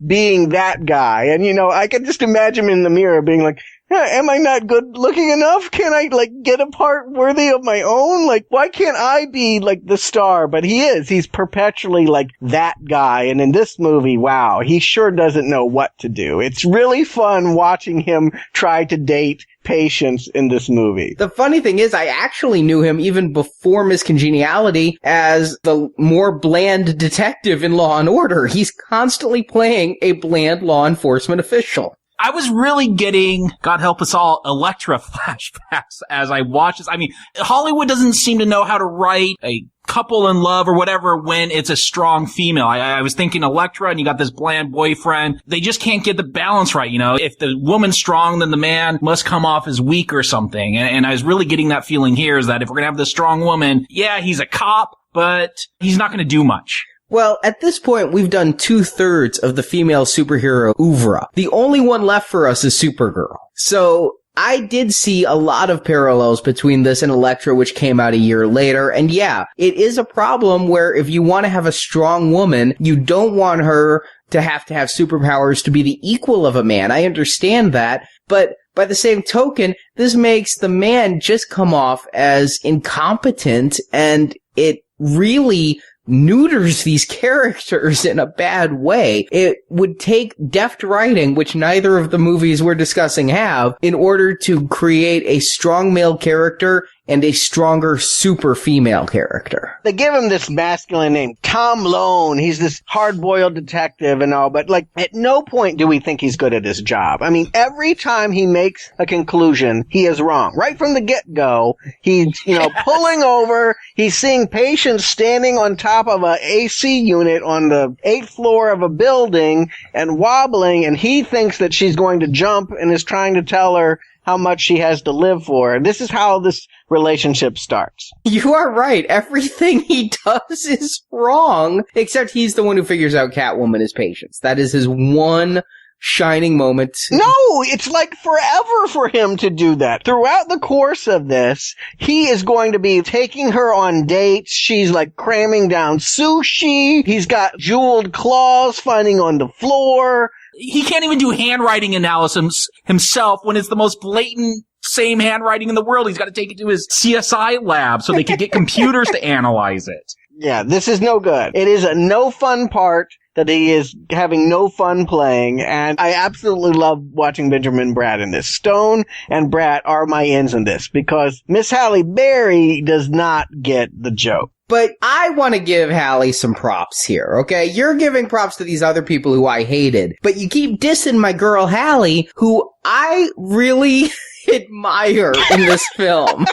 [SPEAKER 7] being that guy. And, I can just imagine him in the mirror being like, am I not good looking enough? Can I, get a part worthy of my own? Why can't I be, the star? But he is. He's perpetually, that guy. And in this movie, wow, he sure doesn't know what to do. It's really fun watching him try to date Patience in this movie.
[SPEAKER 6] The funny thing is, I actually knew him even before Miss Congeniality as the more bland detective in Law & Order. He's constantly playing a bland law enforcement official.
[SPEAKER 8] I was really getting, God help us all, Elektra flashbacks as I watched this. I mean, Hollywood doesn't seem to know how to write a couple in love or whatever when it's a strong female. I was thinking Elektra and you got this bland boyfriend. They just can't get the balance right, If the woman's strong, then the man must come off as weak or something. And I was really getting that feeling here is that if we're going to have this strong woman, he's a cop, but he's not going to do much.
[SPEAKER 6] Well, at this point, we've done 2/3 of the female superhero oeuvre. The only one left for us is Supergirl. So I did see a lot of parallels between this and Elektra, which came out a year later. And it is a problem where if you want to have a strong woman, you don't want her to have superpowers to be the equal of a man. I understand that. But by the same token, this makes the man just come off as incompetent, and it really neuters these characters in a bad way. It would take deft writing, which neither of the movies we're discussing have, in order to create a strong male character and a stronger super female character.
[SPEAKER 7] They give him this masculine name, Tom Lone. He's this hard-boiled detective and all, but at no point do we think he's good at his job. I mean, every time he makes a conclusion, he is wrong. Right from the get-go, he's, pulling over, he's seeing Patience standing on top of a AC unit on the 8th floor of a building and wobbling, and he thinks that she's going to jump and is trying to tell her how much she has to live for. And this is how this relationship starts.
[SPEAKER 6] You are right. Everything he does is wrong, except he's the one who figures out Catwoman is Patience. That is his one shining moment.
[SPEAKER 7] No, it's forever for him to do that. Throughout the course of this, he is going to be taking her on dates. She's cramming down sushi. He's got jeweled claws finding on the floor.
[SPEAKER 8] He can't even do handwriting analysis himself when it's the most blatant same handwriting in the world. He's got to take it to his CSI lab so they can get computers to analyze it.
[SPEAKER 7] Yeah, this is no good. It is a no fun part that he is having no fun playing, and I absolutely love watching Benjamin Bratt in this. Stone and Bratt are my ends in this, because Miss Halle Berry does not get the joke.
[SPEAKER 6] But I want to give Halle some props here, okay? You're giving props to these other people who I hated, but you keep dissing my girl Halle, who I really admire in this film.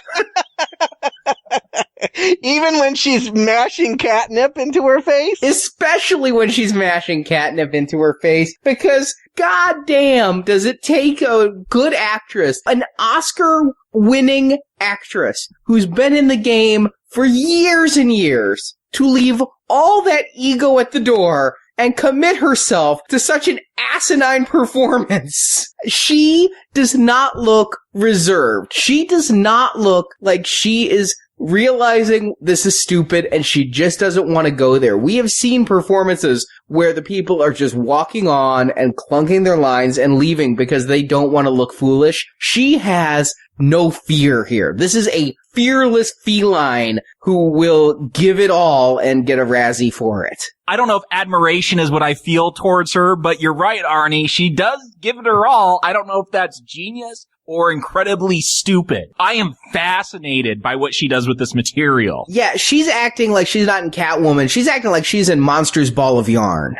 [SPEAKER 7] Even when she's mashing catnip into her face?
[SPEAKER 6] Especially when she's mashing catnip into her face, because goddamn does it take a good actress, an Oscar-winning actress who's been in the game for years and years, to leave all that ego at the door and commit herself to such an asinine performance. She does not look reserved. She does not look like she is realizing this is stupid and she just doesn't want to go there. We have seen performances where the people are just walking on and clunking their lines and leaving because they don't want to look foolish. She has no fear here. This is a fearless feline who will give it all and get a Razzie for it.
[SPEAKER 8] I don't know if admiration is what I feel towards her, but you're right, Arnie. She does give it her all. I don't know if that's genius or incredibly stupid. I am fascinated by what she does with this material.
[SPEAKER 6] Yeah, she's acting like she's not in Catwoman. She's acting like she's in Monsters Ball of Yarn.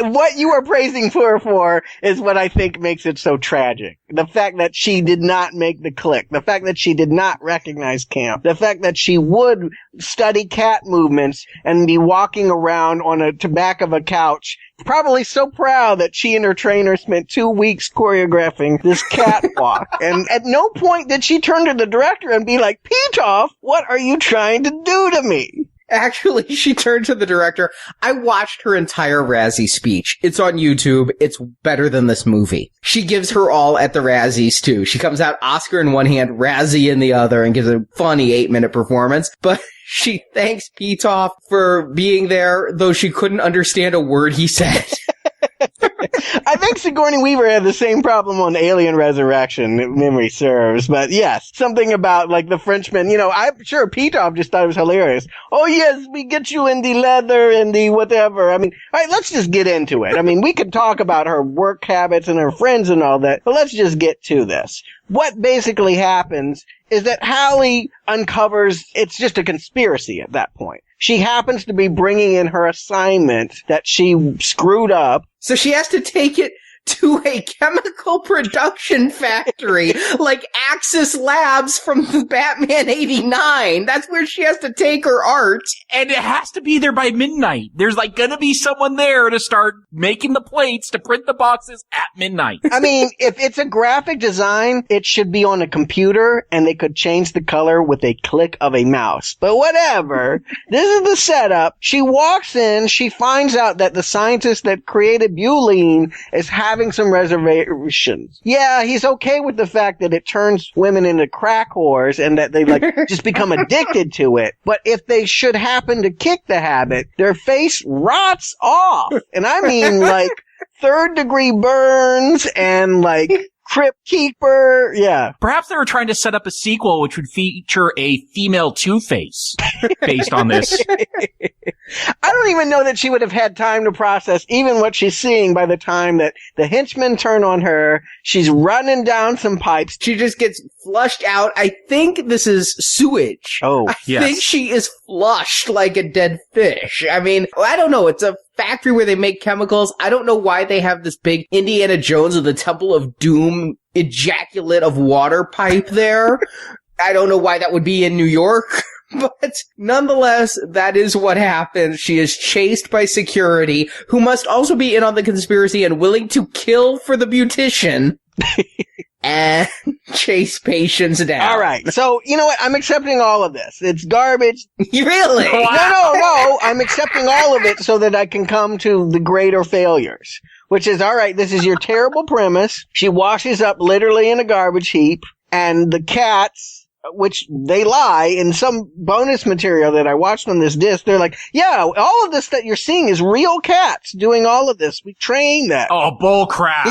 [SPEAKER 7] What you are praising her for is what I think makes it so tragic. The fact that she did not make the click. The fact that she did not recognize Camp. The fact that she would study cat movements and be walking around on the back of a couch, probably so proud that she and her trainer spent 2 weeks choreographing this catwalk. And at no point did she turn to the director and be like, Petoff, what are you trying to do to me?
[SPEAKER 6] Actually, she turned to the director. I watched her entire Razzie speech. It's on YouTube. It's better than this movie. She gives her all at the Razzies, too. She comes out Oscar in one hand, Razzie in the other, and gives a funny 8-minute performance. But she thanks Pitoff for being there, though she couldn't understand a word he said.
[SPEAKER 7] I think Sigourney Weaver had the same problem on Alien Resurrection, if memory serves. But yes, something about like the Frenchman, I'm sure Pitoff just thought it was hilarious. Oh yes, we get you in the leather and the whatever. I mean, all right, let's just get into it. I mean, we could talk about her work habits and her friends and all that, but let's just get to this. What basically happens is that Halle uncovers it's just a conspiracy at that point. She happens to be bringing in her assignment that she screwed up.
[SPEAKER 6] So she has to take it to a chemical production factory like Axis Labs from the Batman 89. That's where she has to take her art.
[SPEAKER 8] And it has to be there by midnight. There's like gonna be someone there to start making the plates to print the boxes at midnight.
[SPEAKER 7] I mean, if it's a graphic design, it should be on a computer and they could change the color with a click of a mouse. But whatever. This is the setup. She walks in, she finds out that the scientist that created butylene is having some reservations. Yeah, he's okay with the fact that it turns women into crack whores and that they just become addicted to it. But if they should happen to kick the habit, their face rots off. And I mean third-degree burns and Crypt Keeper, yeah.
[SPEAKER 8] Perhaps they were trying to set up a sequel which would feature a female Two-Face based on this.
[SPEAKER 7] I don't even know that she would have had time to process even what she's seeing by the time that the henchmen turn on her. She's running down some pipes.
[SPEAKER 6] She just gets flushed out. I think this is sewage.
[SPEAKER 7] Oh,
[SPEAKER 6] yes. I think she is flushed like a dead fish. I mean, I don't know. It's a factory where they make chemicals. I don't know why they have this big Indiana Jones of the Temple of Doom ejaculate of water pipe there. I don't know why that would be in New York. But nonetheless, that is what happens. She is chased by security, who must also be in on the conspiracy and willing to kill for the beautician. And chase Patience down.
[SPEAKER 7] All right. So, you know what? I'm accepting all of this. It's garbage.
[SPEAKER 6] Really?
[SPEAKER 7] Wow. No. I'm accepting all of it so that I can come to the greater failures. Which is, all right, this is your terrible premise. She washes up literally in a garbage heap. And the cats, which they lie in some bonus material that I watched on this disc. They're like, yeah, all of this that you're seeing is real cats doing all of this. We trained that.
[SPEAKER 8] Oh, bull crap.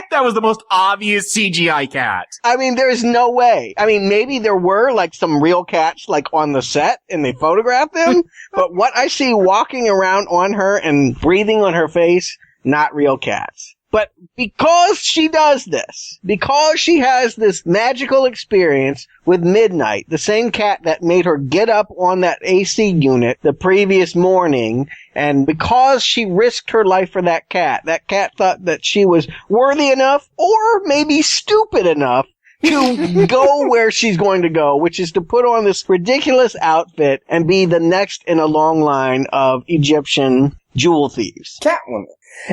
[SPEAKER 8] That was the most obvious CGI cat.
[SPEAKER 7] I mean, there's no way. I mean, maybe there were some real cats on the set and they photographed them. But what I see walking around on her and breathing on her face, not real cats. But because she does this, because she has this magical experience with Midnight, the same cat that made her get up on that AC unit the previous morning, and because she risked her life for that cat thought that she was worthy enough, or maybe stupid enough, to go where she's going to go, which is to put on this ridiculous outfit and be the next in a long line of Egyptian jewel thieves.
[SPEAKER 6] Catwoman.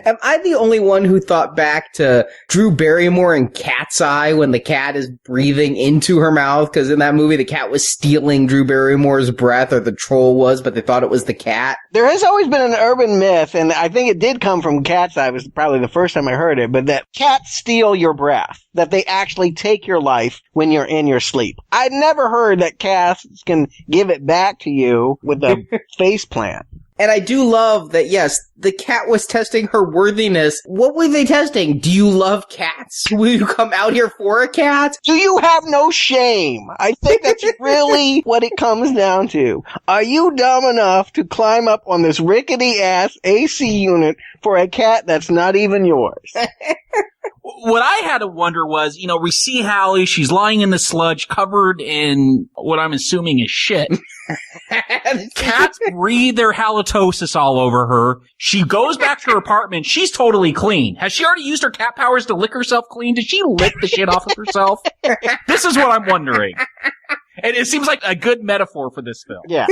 [SPEAKER 6] Am I the only one who thought back to Drew Barrymore in Cat's Eye when the cat is breathing into her mouth? Because in that movie, the cat was stealing Drew Barrymore's breath, or the troll was, but they thought it was the cat.
[SPEAKER 7] There has always been an urban myth, and I think it did come from Cat's Eye. It was probably the first time I heard it, but that cats steal your breath. That they actually take your life when you're in your sleep. I'd never heard that cats can give it back to you with a face plant.
[SPEAKER 6] And I do love that, yes, the cat was testing her worthiness. What were they testing? Do you love cats? Will you come out here for a cat?
[SPEAKER 7] Do you have no shame? I think that's really what it comes down to. Are you dumb enough to climb up on this rickety-ass AC unit for a cat that's not even yours?
[SPEAKER 8] What I had to wonder was, we see Halle, she's lying in the sludge covered in what I'm assuming is shit. Cats breathe their halitosis all over her. She goes back to her apartment. She's totally clean. Has she already used her cat powers to lick herself clean? Did she lick the shit off of herself? This is what I'm wondering. And it seems like a good metaphor for this film.
[SPEAKER 7] Yeah.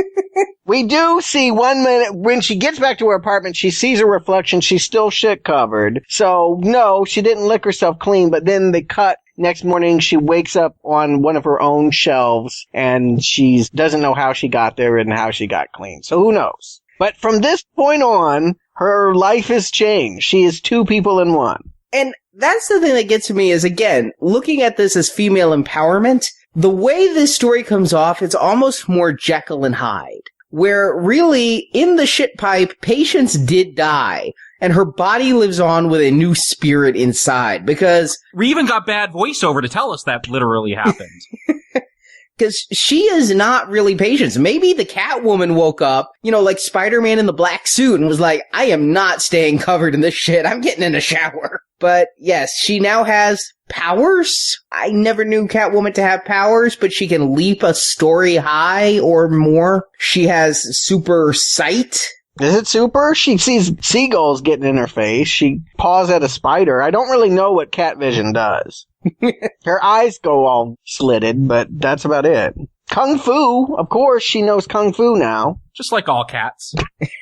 [SPEAKER 7] We do see 1 minute, when she gets back to her apartment, she sees her reflection. She's still shit covered. So, no, she didn't lick herself clean, but then they cut Next morning, she wakes up on one of her own shelves, and she doesn't know how she got there and how she got clean. So who knows? But from this point on, her life has changed. She is two people in one.
[SPEAKER 6] And that's the thing that gets to me is, again, looking at this as female empowerment, the way this story comes off, it's almost more Jekyll and Hyde, where really, in the shit pipe, Patience did die, and her body lives on with a new spirit inside, because...
[SPEAKER 8] We even got bad voiceover to tell us that literally happened.
[SPEAKER 6] Because she is not really Patience. Maybe the Catwoman woke up, like Spider-Man in the black suit and was like, I am not staying covered in this shit. I'm getting in a shower. But yes, she now has powers. I never knew Catwoman to have powers, but she can leap a story high or more. She has super sight.
[SPEAKER 7] Is it super? She sees seagulls getting in her face. She paws at a spider. I don't really know what cat vision does. Her eyes go all slitted, but that's about it. Kung Fu, of course, she knows Kung Fu now.
[SPEAKER 8] Just like all cats.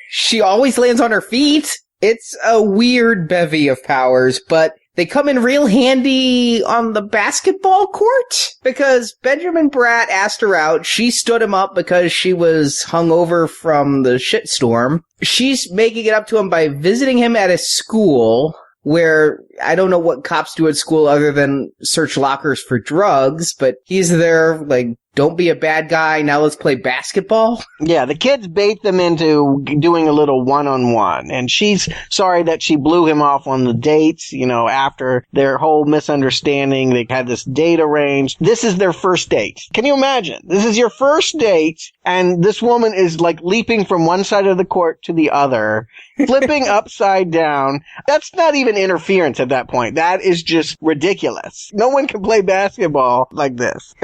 [SPEAKER 6] She always lands on her feet. It's a weird bevy of powers, but they come in real handy on the basketball court, because Benjamin Bratt asked her out. She stood him up because she was hungover from the shitstorm. She's making it up to him by visiting him at a school where I don't know what cops do at school other than search lockers for drugs, but he's there like, don't be a bad guy, now let's play basketball.
[SPEAKER 7] Yeah, the kids bait them into doing a little one-on-one, and she's sorry that she blew him off on the dates, after their whole misunderstanding. They had this date arranged. This is their first date. Can you imagine? This is your first date, and this woman is like leaping from one side of the court to the other, flipping upside down. That's not even interference at that point. That is just ridiculous. No one can play basketball like this.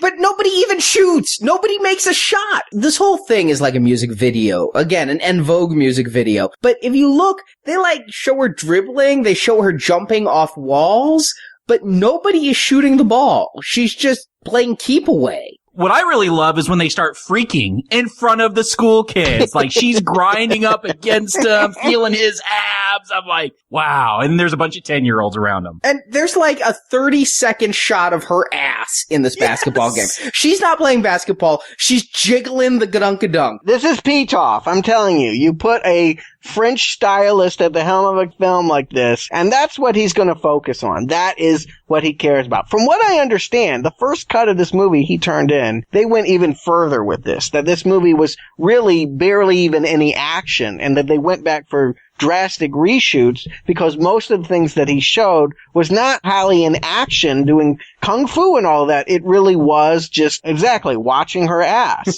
[SPEAKER 6] But nobody even shoots. Nobody makes a shot. This whole thing is like a music video. Again, an En Vogue music video. But if you look, they show her dribbling. They show her jumping off walls. But nobody is shooting the ball. She's just playing keep away.
[SPEAKER 8] What I really love is when they start freaking in front of the school kids. Like, she's grinding up against him, feeling his abs. I'm like, wow. And there's a bunch of 10-year-olds around them.
[SPEAKER 6] And there's like a 30-second shot of her ass in this basketball game. She's not playing basketball. She's jiggling the gadunk-gadunk.
[SPEAKER 7] This is Pitoff. I'm telling you. You put a French stylist at the helm of a film like this, and that's what he's going to focus on. That is what he cares about. From what I understand, the first cut of this movie he turned in, they went even further with this, that this movie was really barely even any action, and that they went back for drastic reshoots because most of the things that he showed was not Halle in action doing kung fu and all that. It really was just exactly watching her ass.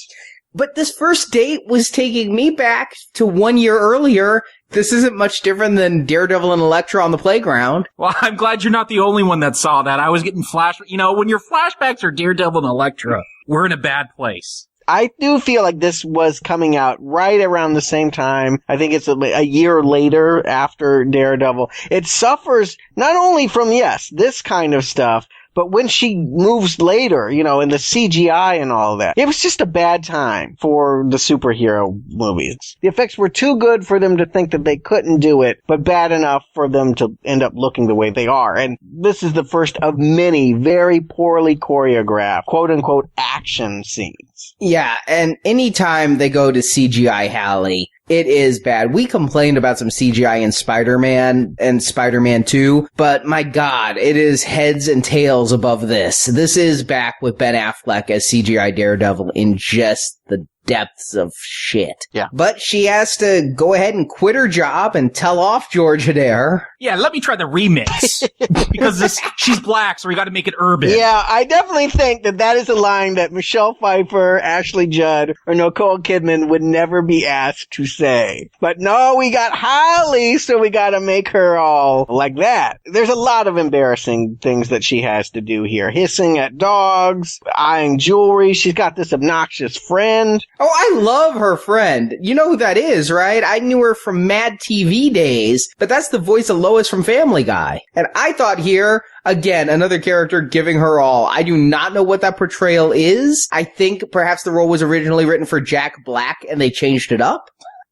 [SPEAKER 6] But this first date was taking me back to 1 year earlier. This isn't much different than Daredevil and Elektra on the playground.
[SPEAKER 8] Well, I'm glad you're not the only one that saw that. I was getting when your flashbacks are Daredevil and Elektra, we're in a bad place.
[SPEAKER 7] I do feel like this was coming out right around the same time. I think it's a year later after Daredevil. It suffers not only from, this kind of stuff, but when she moves later, in the CGI and all of that, it was just a bad time for the superhero movies. The effects were too good for them to think that they couldn't do it, but bad enough for them to end up looking the way they are. And this is the first of many very poorly choreographed, quote-unquote, action scenes.
[SPEAKER 6] Yeah, and anytime they go to CGI Halle, it is bad. We complained about some CGI in Spider-Man and Spider-Man 2, but my God, it is heads and tails above this. This is back with Ben Affleck as CGI Daredevil in just the depths of shit.
[SPEAKER 7] Yeah.
[SPEAKER 6] But she has to go ahead and quit her job and tell off George Adair.
[SPEAKER 8] Yeah, let me try the remix. Because she's black, so we gotta make it urban.
[SPEAKER 7] Yeah, I definitely think that is a line that Michelle Pfeiffer, Ashley Judd, or Nicole Kidman would never be asked to say. But no, we got Halle, so we gotta make her all like that. There's a lot of embarrassing things that she has to do here. Hissing at dogs, eyeing jewelry, she's got this obnoxious friend.
[SPEAKER 6] Oh, I love her friend. You know who that is, right? I knew her from Mad TV days, but that's the voice of Lois from Family Guy. And I thought here, again, another character giving her all. I do not know what that portrayal is. I think perhaps the role was originally written for Jack Black and they changed it up.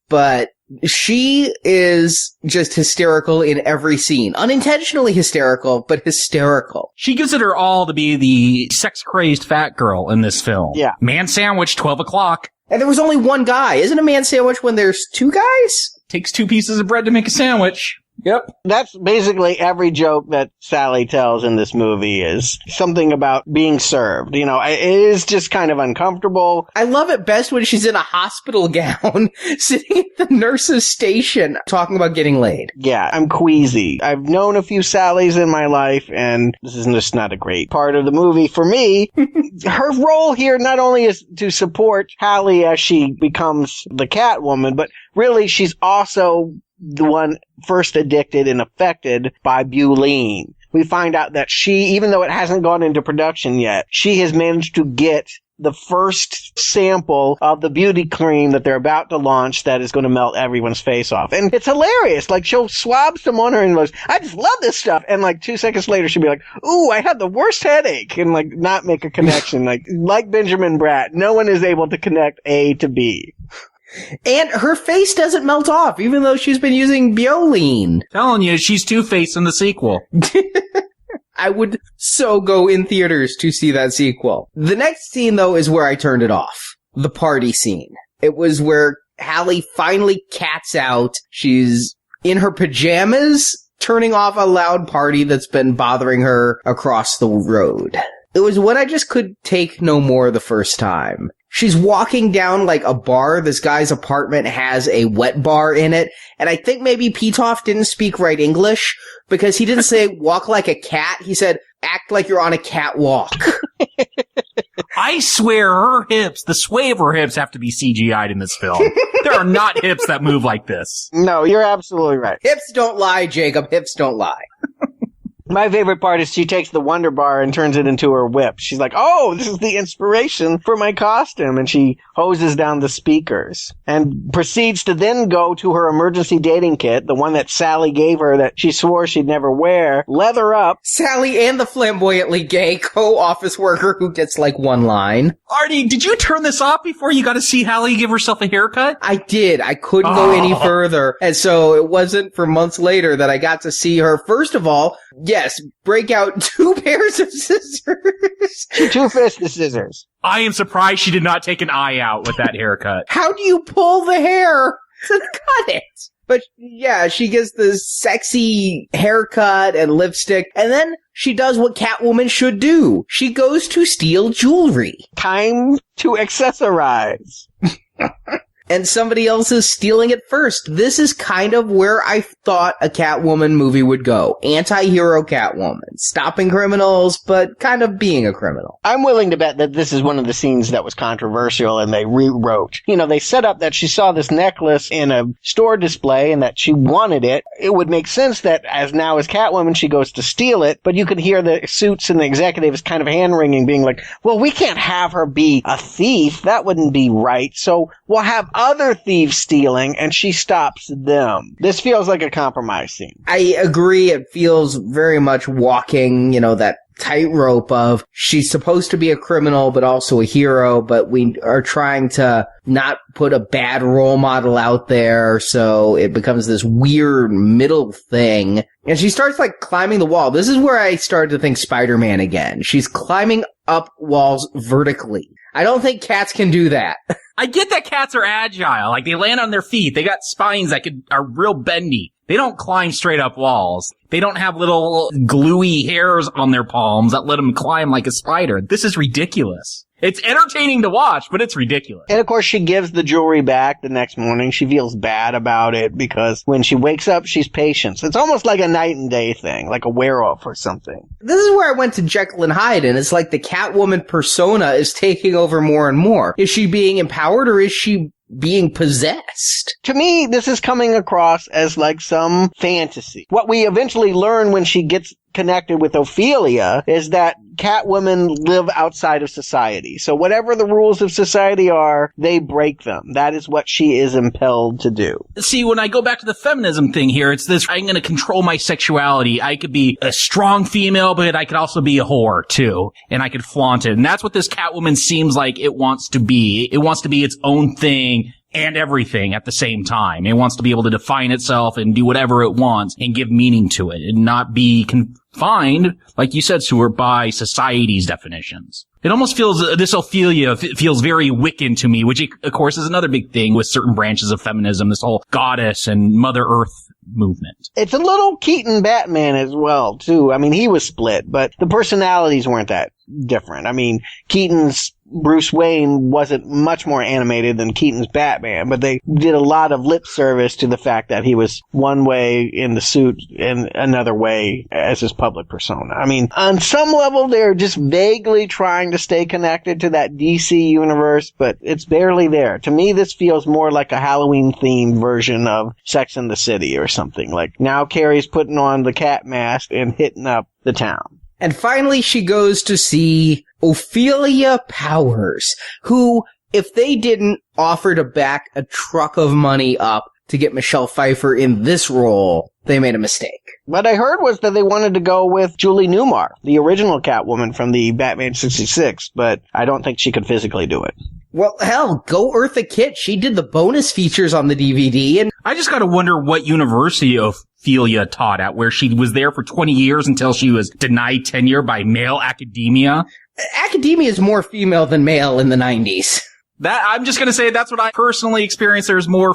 [SPEAKER 6] But She is just hysterical in every scene. Unintentionally hysterical, but hysterical.
[SPEAKER 8] She gives it her all to be the sex-crazed fat girl in this film.
[SPEAKER 7] Yeah.
[SPEAKER 8] Man sandwich, 12 o'clock.
[SPEAKER 6] And there was only one guy. Isn't a man sandwich when there's two guys?
[SPEAKER 8] Takes 2 pieces of bread to make a sandwich. Yep.
[SPEAKER 7] That's basically every joke that Sally tells in this movie is something about being served. You know, it is just kind of uncomfortable.
[SPEAKER 6] I love it best when she's in a hospital gown, sitting at the nurse's station, talking about getting laid.
[SPEAKER 7] Yeah, I'm queasy. I've known a few Sallys in my life, and this is just not a great part of the movie for me. Her role here not only is to support Halle as she becomes the Catwoman, but really she's also the one first addicted and affected by Butylene. We find out that she, even though it hasn't gone into production yet, she has managed to get the first sample of the beauty cream that they're about to launch that is going to melt everyone's face off. And it's hilarious. Like, she'll swab some on her and goes, I just love this stuff. And like 2 seconds later, she'll be like, ooh, I had the worst headache. And like not make a connection. like Benjamin Bratt, no one is able to connect A to B.
[SPEAKER 6] And her face doesn't melt off, even though she's been using Butylene.
[SPEAKER 8] Telling you, she's Two-Face in the sequel.
[SPEAKER 6] I would so go in theaters to see that sequel. The next scene, though, is where I turned it off. The party scene. It was where Halle finally cats out. She's in her pajamas, turning off a loud party that's been bothering her across the road. It was when I just could take no more the first time. She's walking down like a bar. This guy's apartment has a wet bar in it. And I think maybe Pitoff didn't speak right English because he didn't say walk like a cat. He said act like you're on a catwalk.
[SPEAKER 8] I swear her hips, the sway of her hips have to be CGI'd in this film. There are not hips that move like this.
[SPEAKER 7] No, you're absolutely right.
[SPEAKER 6] Hips don't lie, Jacob. Hips don't lie.
[SPEAKER 7] My favorite part is she takes the Wonder Bar and turns it into her whip. She's like, oh, this is the inspiration for my costume. And she hoses down the speakers and proceeds to then go to her emergency dating kit, the one that Sally gave her that she swore she'd never wear, leather up.
[SPEAKER 6] Sally and the flamboyantly gay co-office worker who gets like one line.
[SPEAKER 8] Arnie, did you turn this off before you got to see Halle give herself a haircut?
[SPEAKER 6] I did. I couldn't go any further. And so it wasn't for months later that I got to see her, first of all, yes, break out 2 pairs of scissors.
[SPEAKER 7] She two-fisted scissors.
[SPEAKER 8] I am surprised she did not take an eye out with that haircut.
[SPEAKER 6] How do you pull the hair to cut it? But yeah, she gets this sexy haircut and lipstick, and then she does what Catwoman should do. She goes to steal jewelry.
[SPEAKER 7] Time to accessorize.
[SPEAKER 6] And somebody else is stealing it first. This is kind of where I thought a Catwoman movie would go. Anti-hero Catwoman. Stopping criminals, but kind of being a criminal.
[SPEAKER 7] I'm willing to bet that this is one of the scenes that was controversial and they rewrote. You know, they set up that she saw this necklace in a store display and that she wanted it. It would make sense that as Catwoman, she goes to steal it, but you could hear the suits and the executives kind of hand-wringing, being like, well, we can't have her be a thief. That wouldn't be right. So we'll have other thieves stealing, and she stops them. This feels like a compromise scene.
[SPEAKER 6] I agree. It feels very much walking, that tightrope of she's supposed to be a criminal, but also a hero, but we are trying to not put a bad role model out there, so it becomes this weird middle thing. And she starts, climbing the wall. This is where I started to think Spider-Man again. She's climbing up walls vertically. I don't think cats can do that.
[SPEAKER 8] I get that cats are agile. They land on their feet. They got spines that are real bendy. They don't climb straight up walls. They don't have little gluey hairs on their palms that let them climb like a spider. This is ridiculous. It's entertaining to watch, but it's ridiculous.
[SPEAKER 7] And of course, she gives the jewelry back the next morning. She feels bad about it because when she wakes up, she's Patience. It's almost like a night and day thing, like a werewolf or something.
[SPEAKER 6] This is where I went to Jekyll and Hyde, and it's like the Catwoman persona is taking over more and more. Is she being empowered or is she being possessed?
[SPEAKER 7] To me, this is coming across as like some fantasy. What we eventually learn when she gets connected with Ophelia is that Catwomen live outside of society. So whatever the rules of society are, they break them. That is what she is impelled to do.
[SPEAKER 8] See, when I go back to the feminism thing here, it's this, I'm going to control my sexuality. I could be a strong female, but I could also be a whore too. And I could flaunt it. And that's what this Catwoman seems like it wants to be. It wants to be its own thing. and everything at the same time. It wants to be able to define itself and do whatever it wants and give meaning to it and not be confined, like you said, Stuart, by society's definitions. It almost feels, this Ophelia feels very Wiccan to me, which of course is another big thing with certain branches of feminism, this whole goddess and Mother Earth movement.
[SPEAKER 7] It's a little Keaton Batman as well, too. I mean, he was split, but the personalities weren't that different. I mean, Keaton's Bruce Wayne wasn't much more animated than Keaton's Batman, but they did a lot of lip service to the fact that he was one way in the suit and another way as his public persona. I mean, on some level, they're just vaguely trying to stay connected to that DC universe, but it's barely there. To me, this feels more like a Halloween-themed version of Sex and the City or something. Like, now Carrie's putting on the cat mask and hitting up the town.
[SPEAKER 6] And finally, she goes to see Ophelia Powers, who, if they didn't offer to back a truck of money up to get Michelle Pfeiffer in this role, they made a mistake.
[SPEAKER 7] What I heard was that they wanted to go with Julie Newmar, the original Catwoman from the Batman 66, but I don't think she could physically do it.
[SPEAKER 6] Well, hell, go Eartha Kitt. She did the bonus features on the DVD, and
[SPEAKER 8] I just gotta wonder what university Ophelia taught at, where she was there for 20 years until she was denied tenure by male academia.
[SPEAKER 6] Academia is more female than male in the 90s.
[SPEAKER 8] That, I'm just gonna say that's what I personally experienced. There's more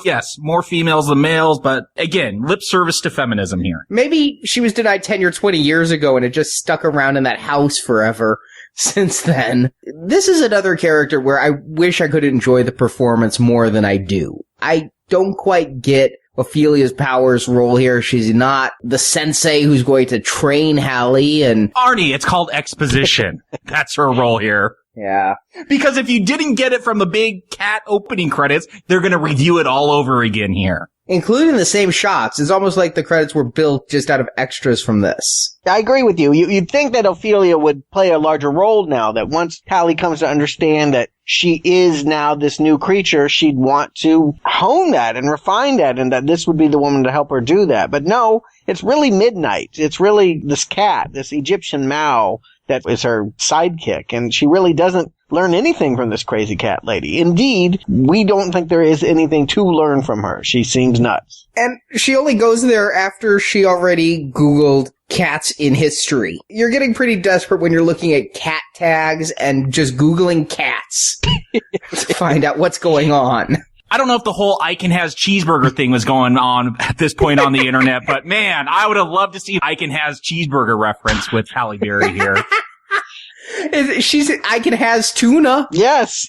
[SPEAKER 8] females than males, but again, lip service to feminism here.
[SPEAKER 6] Maybe she was denied tenure 20 years ago and it just stuck around in that house forever since then. This is another character where I wish I could enjoy the performance more than I do. I don't quite get Ophelia's Powers' role here. She's not the sensei who's going to train Halle, and
[SPEAKER 8] Arnie, it's called exposition. That's her role here.
[SPEAKER 6] Yeah.
[SPEAKER 8] Because if you didn't get it from the big cat opening credits, they're going to review it all over again here.
[SPEAKER 6] Including the same shots. It's almost like the credits were built just out of extras from this.
[SPEAKER 7] I agree with you. You'd think that Ophelia would play a larger role now, that once Halle comes to understand that she is now this new creature, she'd want to hone that and refine that, and that this would be the woman to help her do that. But no, it's really Midnight. It's really this cat, this Egyptian Mao, that is her sidekick, and she really doesn't learn anything from this crazy cat lady. Indeed, we don't think there is anything to learn from her. She seems nuts.
[SPEAKER 6] And she only goes there after she already Googled cats in history. You're getting pretty desperate when you're looking at cat tags and just Googling cats to find out what's going on.
[SPEAKER 8] I don't know if the whole Icon Has Cheeseburger thing was going on at this point on the internet, but man, I would have loved to see Icon Has Cheeseburger reference with Halle Berry here.
[SPEAKER 6] Icon has tuna.
[SPEAKER 7] Yes.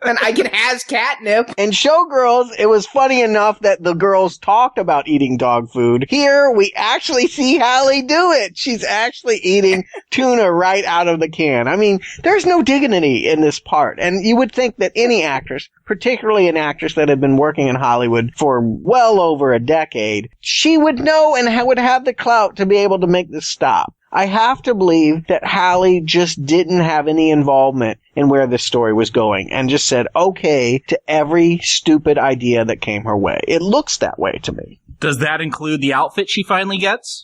[SPEAKER 6] And Icon has catnip.
[SPEAKER 7] In Showgirls, it was funny enough that the girls talked about eating dog food. Here, we actually see Halle do it. She's actually eating tuna right out of the can. I mean, there's no dignity in this part. And you would think that any actress, particularly an actress that had been working in Hollywood for well over a decade, she would know and would have the clout to be able to make this stop. I have to believe that Halle just didn't have any involvement in where this story was going and just said okay to every stupid idea that came her way. It looks that way to me.
[SPEAKER 8] Does that include the outfit she finally gets?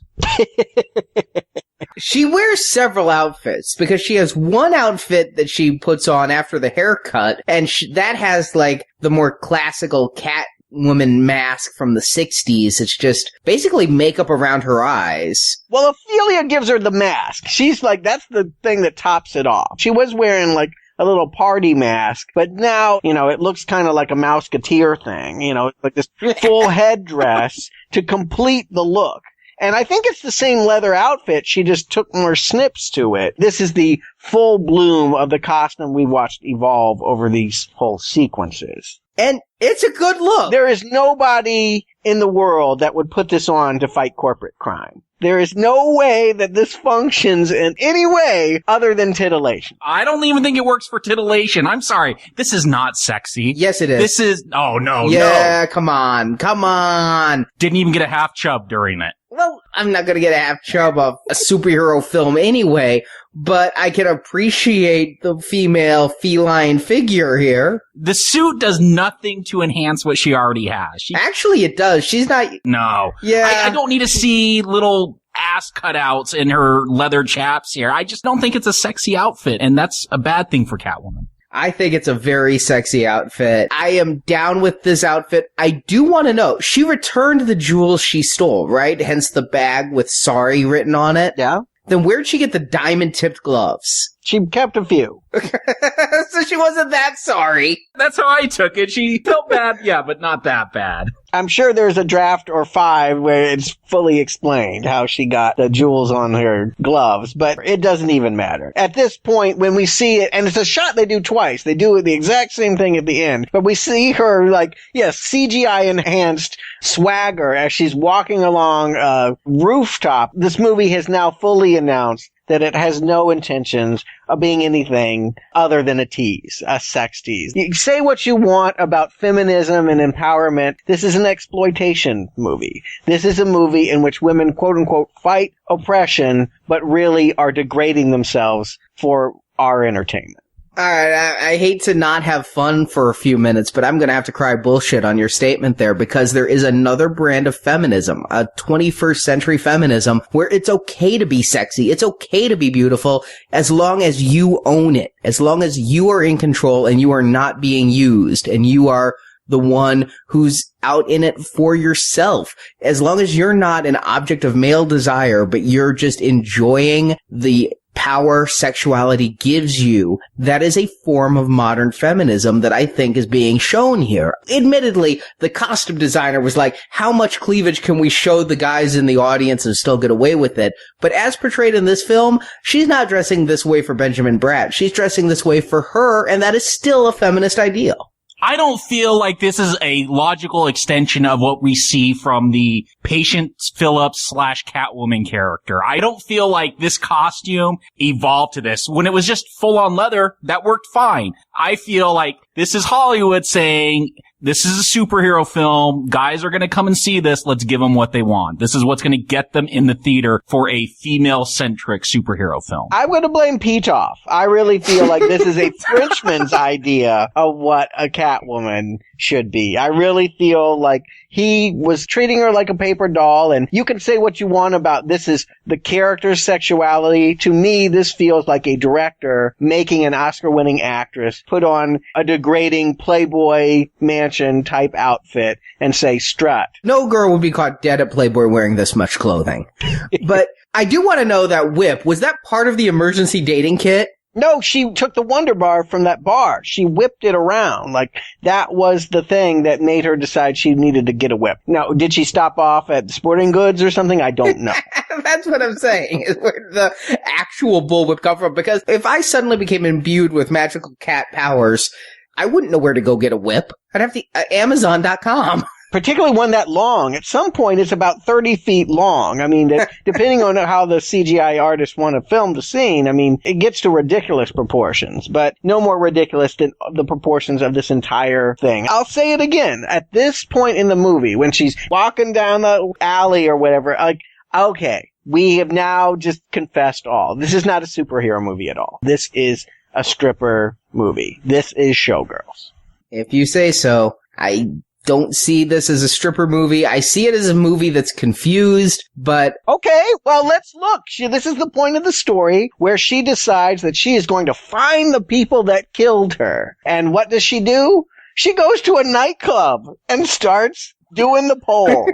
[SPEAKER 6] She wears several outfits because she has one outfit that she puts on after the haircut, and that has like the more classical Catwoman mask from the 60s. It's just basically makeup around her eyes.
[SPEAKER 7] Well, Ophelia gives her the mask. She's like, that's the thing that tops it off. She was wearing like a little party mask, but now, it looks kind of like a Mouseketeer thing, like this full headdress to complete the look. And I think it's the same leather outfit. She just took more snips to it. This is the full bloom of the costume we watched evolve over these whole sequences.
[SPEAKER 6] And it's a good look.
[SPEAKER 7] There is nobody in the world that would put this on to fight corporate crime. There is no way that this functions in any way other than titillation.
[SPEAKER 8] I don't even think it works for titillation. I'm sorry. This is not sexy.
[SPEAKER 6] Yes, it is.
[SPEAKER 8] This is... Oh, no,
[SPEAKER 6] Yeah, come on.
[SPEAKER 8] Didn't even get a half chub during it.
[SPEAKER 6] Well, I'm not going to get a half chub of a superhero film anyway, but I can appreciate the female feline figure here.
[SPEAKER 8] The suit does nothing to enhance what she already has.
[SPEAKER 6] Actually, it does. She's not...
[SPEAKER 8] No.
[SPEAKER 6] Yeah.
[SPEAKER 8] I don't need to see little ass cutouts in her leather chaps here. I just don't think it's a sexy outfit, and that's a bad thing for Catwoman.
[SPEAKER 6] I think it's a very sexy outfit. I am down with this outfit. I do want to know, she returned the jewels she stole, right? Hence the bag with sorry written on it.
[SPEAKER 7] Yeah.
[SPEAKER 6] Then where'd she get the diamond-tipped gloves?
[SPEAKER 7] She kept a few.
[SPEAKER 6] So she wasn't that sorry.
[SPEAKER 8] That's how I took it. She felt bad, yeah, but not that bad.
[SPEAKER 7] I'm sure there's a draft or 5 where it's fully explained how she got the jewels on her gloves, but it doesn't even matter. At this point, when we see it, and it's a shot they do twice, they do the exact same thing at the end, but we see her, like, yes, CGI-enhanced swagger as she's walking along a rooftop. This movie has now fully announced that it has no intentions of being anything other than a tease, a sex tease. You say what you want about feminism and empowerment. This is an exploitation movie. This is a movie in which women, quote unquote, fight oppression, but really are degrading themselves for our entertainment.
[SPEAKER 6] All right, I hate to not have fun for a few minutes, but I'm going to have to cry bullshit on your statement there, because there is another brand of feminism, a 21st century feminism, where it's okay to be sexy, it's okay to be beautiful, as long as you own it, as long as you are in control and you are not being used, and you are the one who's out in it for yourself. As long as you're not an object of male desire, but you're just enjoying the power sexuality gives you, that is a form of modern feminism that I think is being shown here. Admittedly, the costume designer was like, how much cleavage can we show the guys in the audience and still get away with it? But as portrayed in this film, she's not dressing this way for Benjamin Bratt. She's dressing this way for her, and that is still a feminist ideal.
[SPEAKER 8] I don't feel like this is a logical extension of what we see from the Patience Phillips / Catwoman character. I don't feel like this costume evolved to this. When it was just full on leather, that worked fine. I feel like this is Hollywood saying, this is a superhero film. Guys are going to come and see this. Let's give them what they want. This is what's going to get them in the theater for a female-centric superhero film.
[SPEAKER 7] I'm going to blame Pitoff. I really feel like this is a Frenchman's idea of what a Catwoman should be. I really feel like he was treating her like a paper doll, and you can say what you want about this is the character's sexuality. To me, this feels like a director making an Oscar-winning actress put on a degrading Playboy Mansion type outfit and say strut.
[SPEAKER 6] No girl would be caught dead at Playboy wearing this much clothing. But I do want to know, that whip, was that part of the emergency dating kit?
[SPEAKER 7] No, she took the Wonder Bar from that bar. She whipped it around. Like, that was the thing that made her decide she needed to get a whip. Now, did she stop off at Sporting Goods or something? I don't know.
[SPEAKER 6] That's what I'm saying, is where the actual bullwhip come from. Because if I suddenly became imbued with magical cat powers, I wouldn't know where to go get a whip. I'd have to, Amazon.com.
[SPEAKER 7] Particularly one that long. At some point, it's about 30 feet long. I mean, depending on how the CGI artists want to film the scene, I mean, it gets to ridiculous proportions, but no more ridiculous than the proportions of this entire thing. I'll say it again. At this point in the movie, when she's walking down the alley or whatever, like, okay, we have now just confessed all. This is not a superhero movie at all. This is a stripper movie. This is Showgirls.
[SPEAKER 6] If you say so. I don't see this as a stripper movie. I see it as a movie that's confused, but...
[SPEAKER 7] Okay, well, let's look. This is the point of the story where she decides that she is going to find the people that killed her. And what does she do? She goes to a nightclub and starts doing the pole.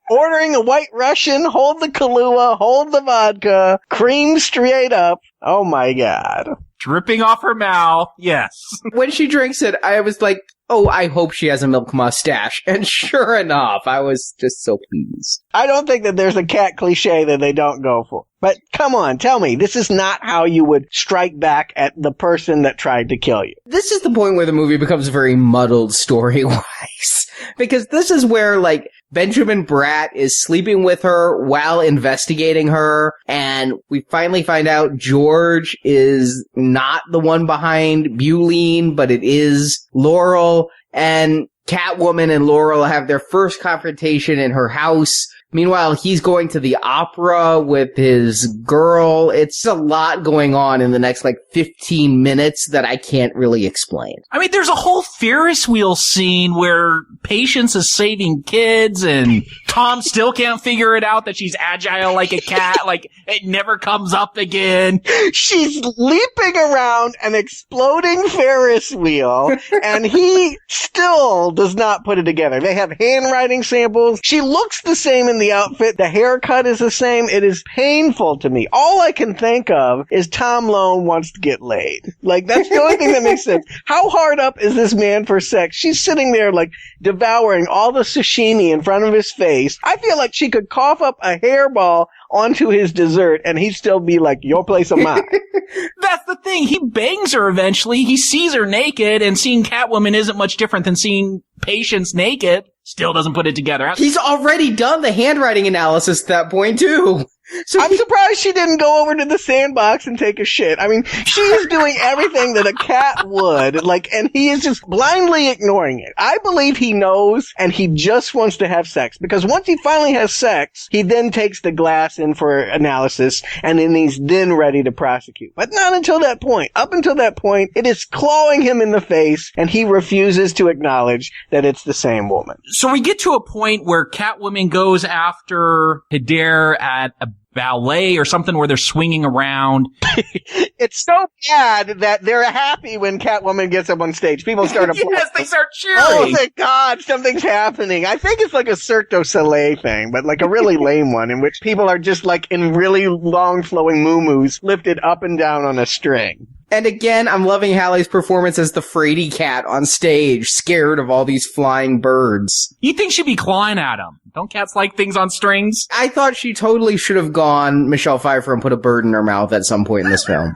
[SPEAKER 7] Ordering a White Russian, hold the Kahlua, hold the vodka, cream straight up. Oh my God.
[SPEAKER 8] Dripping off her mouth. Yes.
[SPEAKER 6] When she drinks it, I was like, oh, I hope she has a milk mustache. And sure enough, I was just so pleased.
[SPEAKER 7] I don't think that there's a cat cliche that they don't go for. But come on, tell me, this is not how you would strike back at the person that tried to kill you.
[SPEAKER 6] This is the point where the movie becomes very muddled story-wise. Because this is where, like, Benjamin Bratt is sleeping with her while investigating her, and we finally find out George is not the one behind Bulene, but it is Laurel, and Catwoman and Laurel have their first confrontation in her house. Meanwhile, he's going to the opera with his girl. It's a lot going on in the next, 15 minutes that I can't really explain.
[SPEAKER 8] I mean, there's a whole Ferris wheel scene where Patience is saving kids and Tom still can't figure it out that she's agile like a cat. It never comes up again.
[SPEAKER 7] She's leaping around an exploding Ferris wheel, and he still does not put it together. They have handwriting samples. She looks the same in the outfit. The haircut is the same. It is painful to me. All I can think of is Tom Lone wants to get laid. That's the only thing that makes sense. How hard up is this man for sex? She's sitting there, devouring all the sashimi in front of his face. I feel like she could cough up a hairball onto his dessert and he'd still be like, your place or mine.
[SPEAKER 8] That's the thing. He bangs her eventually. He sees her naked, and seeing Catwoman isn't much different than seeing Patience naked. Still doesn't put it together.
[SPEAKER 6] He's already done the handwriting analysis at that point, too. So
[SPEAKER 7] I'm surprised she didn't go over to the sandbox and take a shit. I mean, she is doing everything that a cat would, and he is just blindly ignoring it. I believe he knows, and he just wants to have sex, because once he finally has sex, he then takes the glass in for analysis, and then he's then ready to prosecute. But not until that point. Up until that point, it is clawing him in the face, and he refuses to acknowledge that it's the same woman.
[SPEAKER 8] So we get to a point where Catwoman goes after Hader at a ballet or something where they're swinging around.
[SPEAKER 7] It's so bad that they're happy when Catwoman gets up on stage. People start applauding.
[SPEAKER 8] Yes, they start cheering.
[SPEAKER 7] Oh, thank God, something's happening. I think it's like a Cirque du Soleil thing, but a really lame one in which people are just in really long flowing muumuus lifted up and down on a string.
[SPEAKER 6] And again, I'm loving Halle's performance as the fraidy cat on stage, scared of all these flying birds.
[SPEAKER 8] You think she'd be clawing at him? Don't cats like things on strings?
[SPEAKER 6] I thought she totally should have gone Michelle Pfeiffer and put a bird in her mouth at some point in this film.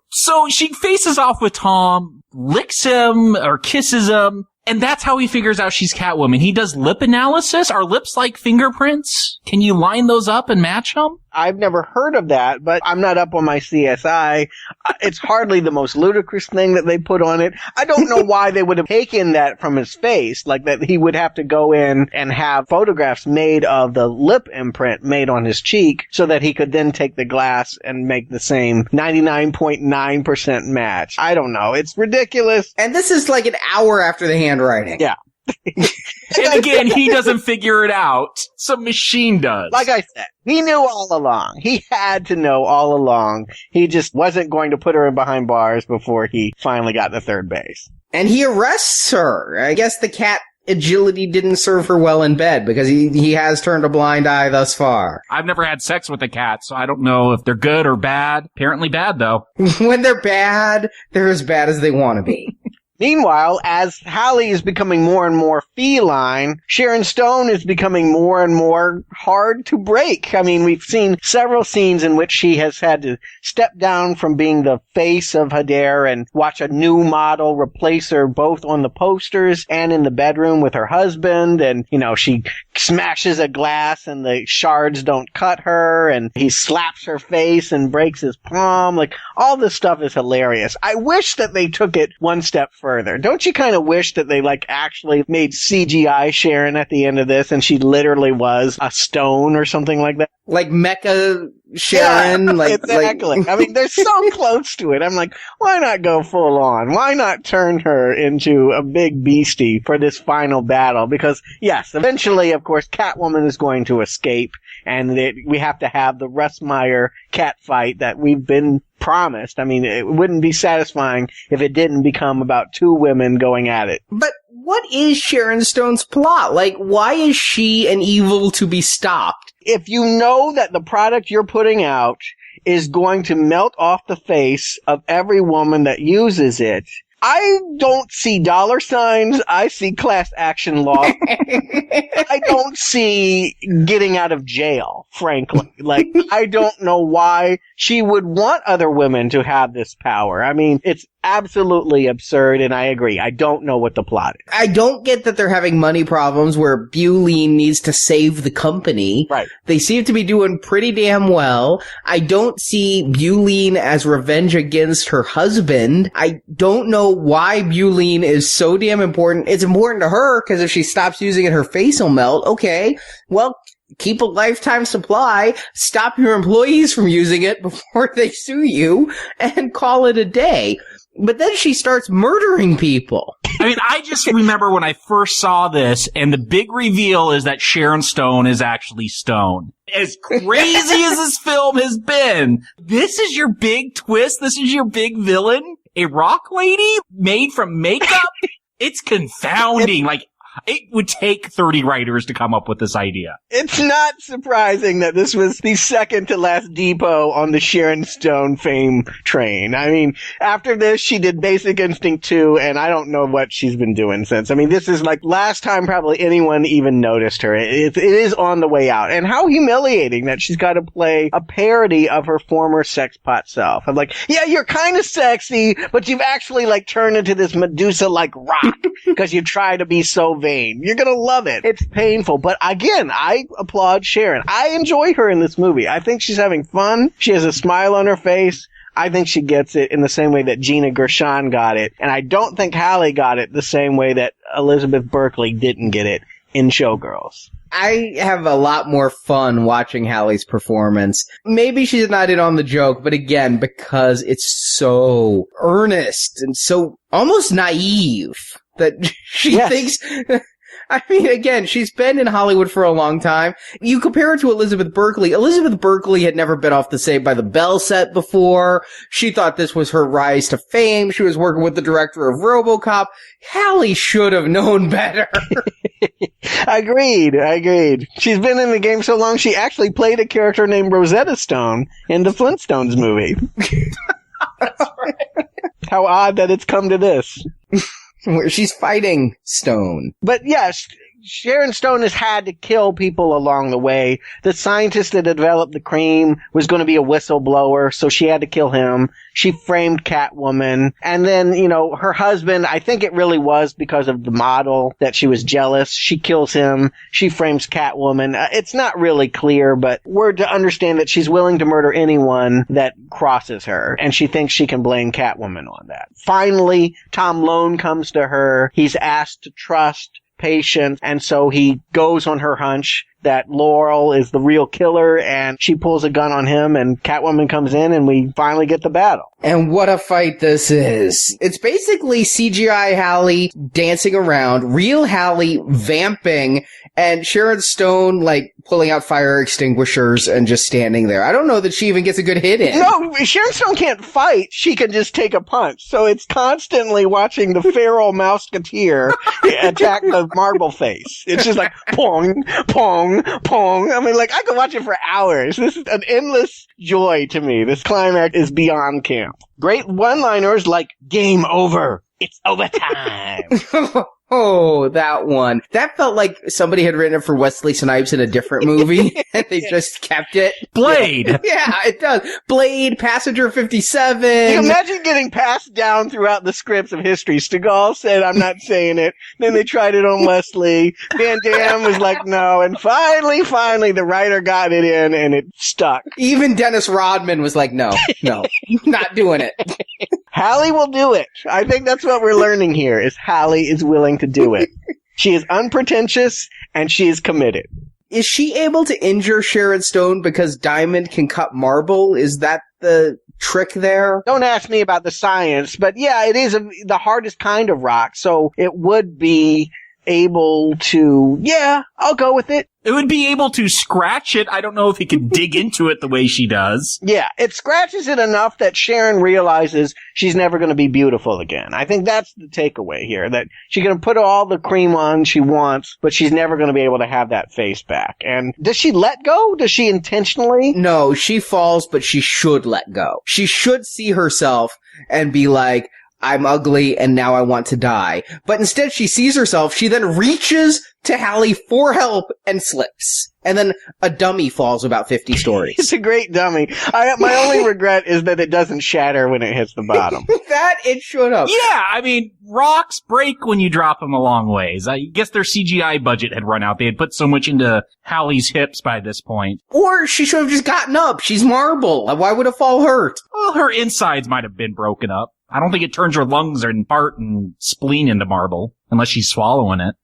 [SPEAKER 8] So she faces off with Tom, licks him or kisses him, and that's how he figures out she's Catwoman. He does lip analysis. Are lips like fingerprints? Can you line those up and match them?
[SPEAKER 7] I've never heard of that, but I'm not up on my CSI. It's hardly the most ludicrous thing that they put on it. I don't know why they would have taken that from his face, that he would have to go in and have photographs made of the lip imprint made on his cheek so that he could then take the glass and make the same 99.9% match. I don't know. It's ridiculous.
[SPEAKER 6] And this is an hour after the handwriting.
[SPEAKER 7] Yeah.
[SPEAKER 8] And again, he doesn't figure it out. Some machine does.
[SPEAKER 7] Like I said, he knew all along. He had to know all along. He just wasn't going to put her in behind bars before he finally got to third base.
[SPEAKER 6] And he arrests her. I guess the cat agility didn't serve her well in bed, because he has turned a blind eye thus far.
[SPEAKER 8] I've never had sex with a cat, so I don't know if they're good or bad. Apparently bad, though.
[SPEAKER 6] When they're bad, they're as bad as they want to be.
[SPEAKER 7] Meanwhile, as Halle is becoming more and more feline, Sharon Stone is becoming more and more hard to break. I mean, we've seen several scenes in which she has had to step down from being the face of Hader and watch a new model replace her both on the posters and in the bedroom with her husband. And, she smashes a glass and the shards don't cut her, and he slaps her face and breaks his palm. All this stuff is hilarious. I wish that they took it one step further. Don't you kind of wish that they actually made CGI Sharon at the end of this and she literally was a stone or something like that?
[SPEAKER 6] Like Mecha Sharon?
[SPEAKER 7] Yeah, exactly. I mean, they're so close to it. I'm like, why not go full on? Why not turn her into a big beastie for this final battle? Because, yes, eventually, of course, Catwoman is going to escape, and we have to have the Russ Meyer cat fight that we've been promised. I mean, it wouldn't be satisfying if it didn't become about two women going at it.
[SPEAKER 6] But what is Sharon Stone's plot? Why is she an evil to be stopped?
[SPEAKER 7] If you know that the product you're putting out is going to melt off the face of every woman that uses it, I don't see dollar signs. I see class action law. I don't see getting out of jail, frankly. I don't know why she would want other women to have this power. I mean, it's absolutely absurd, and I agree. I don't know what the plot is.
[SPEAKER 6] I don't get that they're having money problems where Buline needs to save the company.
[SPEAKER 7] Right.
[SPEAKER 6] They seem to be doing pretty damn well. I don't see Buline as revenge against her husband. I don't know why Buline is so damn important. It's important to her because if she stops using it, her face will melt. Okay. Well, keep a lifetime supply, stop your employees from using it before they sue you, and call it a day. But then she starts murdering people.
[SPEAKER 8] I mean, I just remember when I first saw this, and the big reveal is that Sharon Stone is actually Stone. As crazy as this film has been, this is your big twist? This is your big villain? A rock lady made from makeup? It's confounding. Like, it would take 30 writers to come up with this idea.
[SPEAKER 7] It's not surprising that this was the second to last depot on the Sharon Stone fame train. I mean, after this, she did Basic Instinct 2, and I don't know what she's been doing since. I mean, this is like last time probably anyone even noticed her. It is on the way out. And how humiliating that she's got to play a parody of her former sexpot self. I'm like, yeah, you're kind of sexy, but you've actually like turned into this Medusa-like rock because you try to be so vain. You're gonna love it. It's painful, but again, I applaud Sharon. I enjoy her in this movie. I think she's having fun. She has a smile on her face. I think she gets it in the same way that Gina Gershon got it, and I don't think Halle got it the same way that Elizabeth Berkley didn't get it in Showgirls.
[SPEAKER 6] I have a lot more fun watching Halle's performance. Maybe she's not in on the joke, but again, because it's so earnest and so almost naive that she thinks... I mean, again, she's been in Hollywood for a long time. You compare her to Elizabeth Berkley. Elizabeth Berkley had never been off the Saved by the Bell set before. She thought this was her rise to fame. She was working with the director of RoboCop. Halle should have known better.
[SPEAKER 7] Agreed. She's been in the game so long, she actually played a character named Rosetta Stone in the Flintstones movie.
[SPEAKER 6] That's right.
[SPEAKER 7] How odd that it's come to this.
[SPEAKER 6] Where she's fighting Stone.
[SPEAKER 7] But yes, Sharon Stone has had to kill people along the way. The scientist that developed the cream was going to be a whistleblower, so she had to kill him. She framed Catwoman. And then, you know, her husband, I think it really was because of the model that she was jealous. She kills him. She frames Catwoman. It's not really clear, but we're to understand that she's willing to murder anyone that crosses her. And she thinks she can blame Catwoman on that. Finally, Tom Lone comes to her. He's asked to trust Patience, and so he goes on her hunch that Laurel is the real killer, and she pulls a gun on him, and Catwoman comes in, and we finally get the battle.
[SPEAKER 6] And what a fight this is. It's basically CGI Halle dancing around, real Halle vamping, and Sharon Stone, like, pulling out fire extinguishers and just standing there. I don't know that she even gets a good hit in.
[SPEAKER 7] No, Sharon Stone can't fight. She can just take a punch. So it's constantly watching the feral Mouseketeer attack the marble face. It's just like, pong, pong, pong. I mean, like, I could watch it for hours. This is an endless joy to me. This climax is beyond camp. Great one-liners like, game over. It's overtime.
[SPEAKER 6] Oh, that one. That felt like somebody had written it for Wesley Snipes in a different movie, and they just kept it.
[SPEAKER 8] Blade!
[SPEAKER 6] Yeah, it does. Blade, Passenger 57.
[SPEAKER 7] Can you imagine getting passed down throughout the scripts of history? Stegall said, I'm not saying it. Then they tried it on Wesley. Van Damme was like, no. And finally, the writer got it in, and it stuck.
[SPEAKER 6] Even Dennis Rodman was like, no, not doing it.
[SPEAKER 7] Halle will do it. I think that's what we're learning here, is Halle is willing to do it. She is unpretentious, and she is committed.
[SPEAKER 6] Is she able to injure Sharon Stone because Diamond can cut marble? Is that the trick there?
[SPEAKER 7] Don't ask me about the science, but yeah, it is the hardest kind of rock, so it would be able to, yeah, I'll go with it.
[SPEAKER 8] It would be able to scratch it. I don't know if he could dig into it the way she does.
[SPEAKER 7] Yeah, it scratches it enough that Sharon realizes she's never going to be beautiful again. I think that's the takeaway here, that she's going to put all the cream on she wants, but she's never going to be able to have that face back. And does she let go? Does she intentionally?
[SPEAKER 6] No, she falls, but she should let go. She should see herself and be like, I'm ugly and now I want to die. But instead she sees herself, she then reaches to Halle for help and slips. And then a dummy falls about 50 stories.
[SPEAKER 7] It's a great dummy. My only regret is that it doesn't shatter when it hits the bottom.
[SPEAKER 6] That it should have.
[SPEAKER 8] Yeah, I mean, rocks break when you drop them a long ways. I guess their CGI budget had run out. They had put so much into Halle's hips by this point.
[SPEAKER 6] Or she should have just gotten up. She's marble. Why would a fall hurt?
[SPEAKER 8] Well, her insides might have been broken up. I don't think it turns her lungs and heart and spleen into marble, unless she's swallowing it.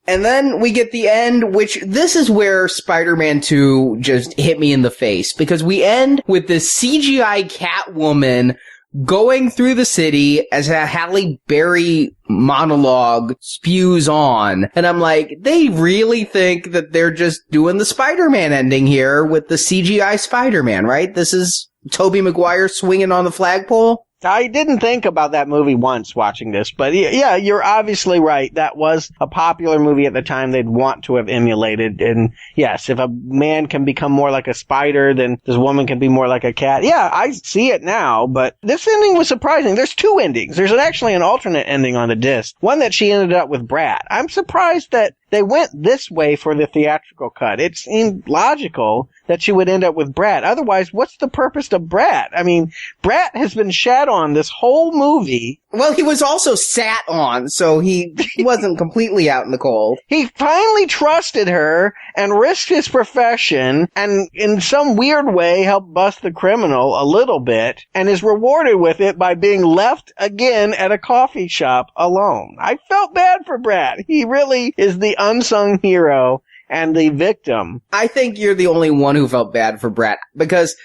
[SPEAKER 6] And then we get the end, which this is where Spider-Man 2 just hit me in the face, because we end with this CGI Catwoman going through the city as a Halle Berry monologue spews on. And I'm like, they really think that they're just doing the Spider-Man ending here with the CGI Spider-Man, right? This is Tobey Maguire swinging on the flagpole?
[SPEAKER 7] I didn't think about that movie once watching this, but yeah, you're obviously right. That was a popular movie at the time they'd want to have emulated. And yes, if a man can become more like a spider, then this woman can be more like a cat. Yeah, I see it now, but this ending was surprising. There's two endings. There's actually an alternate ending on the disc. One that she ended up with Brat. I'm surprised that they went this way for the theatrical cut. It seemed logical that she would end up with Brat. Otherwise, what's the purpose of Brat? I mean, Brat has been shat on this whole movie.
[SPEAKER 6] Well, he was also sat on, so he wasn't completely out in the cold.
[SPEAKER 7] He finally trusted her and risked his profession and in some weird way helped bust the criminal a little bit and is rewarded with it by being left again at a coffee shop alone. I felt bad for Brat. He really is the unsung hero and the victim.
[SPEAKER 6] I think you're the only one who felt bad for Brat, because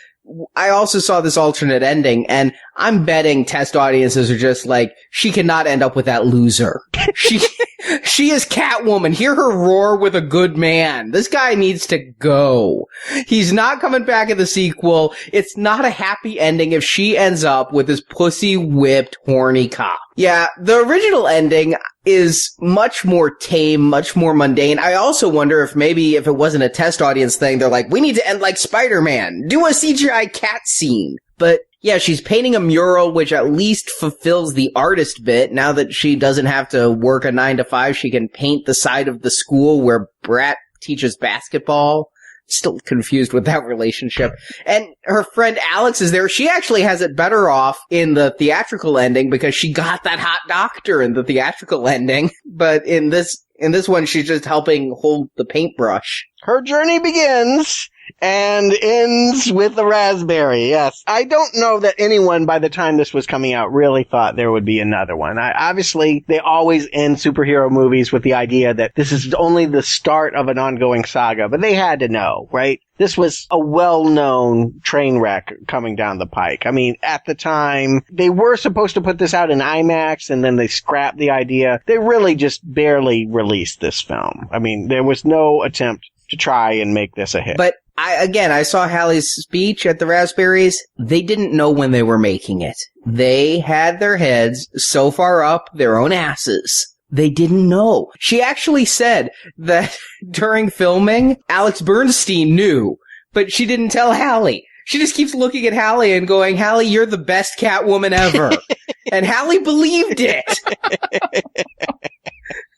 [SPEAKER 6] I also saw this alternate ending, and I'm betting test audiences are just like, she cannot end up with that loser. She is Catwoman. Hear her roar with a good man. This guy needs to go. He's not coming back in the sequel. It's not a happy ending if she ends up with this pussy-whipped, horny cop. Yeah, the original ending is much more tame, much more mundane. I also wonder if maybe if it wasn't a test audience thing, they're like, we need to end like Spider-Man. Do a CGI cat scene. But yeah, she's painting a mural, which at least fulfills the artist bit. Now that she doesn't have to work a 9 to 5, she can paint the side of the school where Brat teaches basketball. Still confused with that relationship. And her friend Alex is there. She actually has it better off in the theatrical ending because she got that hot doctor in the theatrical ending. But in this one, she's just helping hold the paintbrush.
[SPEAKER 7] Her journey begins and ends with the raspberry, yes. I don't know that anyone, by the time this was coming out, really thought there would be another one. Obviously, they always end superhero movies with the idea that this is only the start of an ongoing saga, but they had to know, right? This was a well-known train wreck coming down the pike. I mean, at the time, they were supposed to put this out in IMAX, and then they scrapped the idea. They really just barely released this film. I mean, there was no attempt to try and make this a hit.
[SPEAKER 6] But I saw Halle's speech at the Raspberries. They didn't know when they were making it. They had their heads so far up their own asses. They didn't know. She actually said that during filming, Alex Bernstein knew, but she didn't tell Halle. She just keeps looking at Halle and going, Halle, you're the best Catwoman ever. And Halle believed it.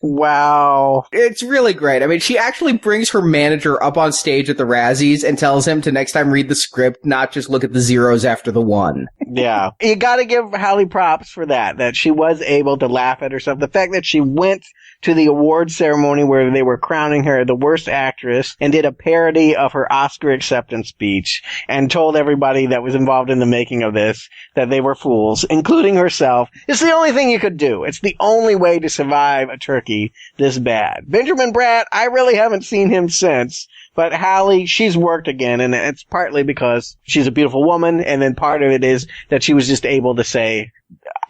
[SPEAKER 7] Wow.
[SPEAKER 6] It's really great. I mean, she actually brings her manager up on stage at the Razzies and tells him to next time read the script, not just look at the zeros after the one.
[SPEAKER 7] Yeah. You gotta give Halle props for that she was able to laugh at herself. The fact that she went to the awards ceremony where they were crowning her the worst actress and did a parody of her Oscar acceptance speech and told everybody that was involved in the making of this that they were fools, including herself. It's the only thing you could do. It's the only way to survive a turkey this bad. Benjamin Bratt, I really haven't seen him since. But Halle, she's worked again, and it's partly because she's a beautiful woman, and then part of it is that she was just able to say,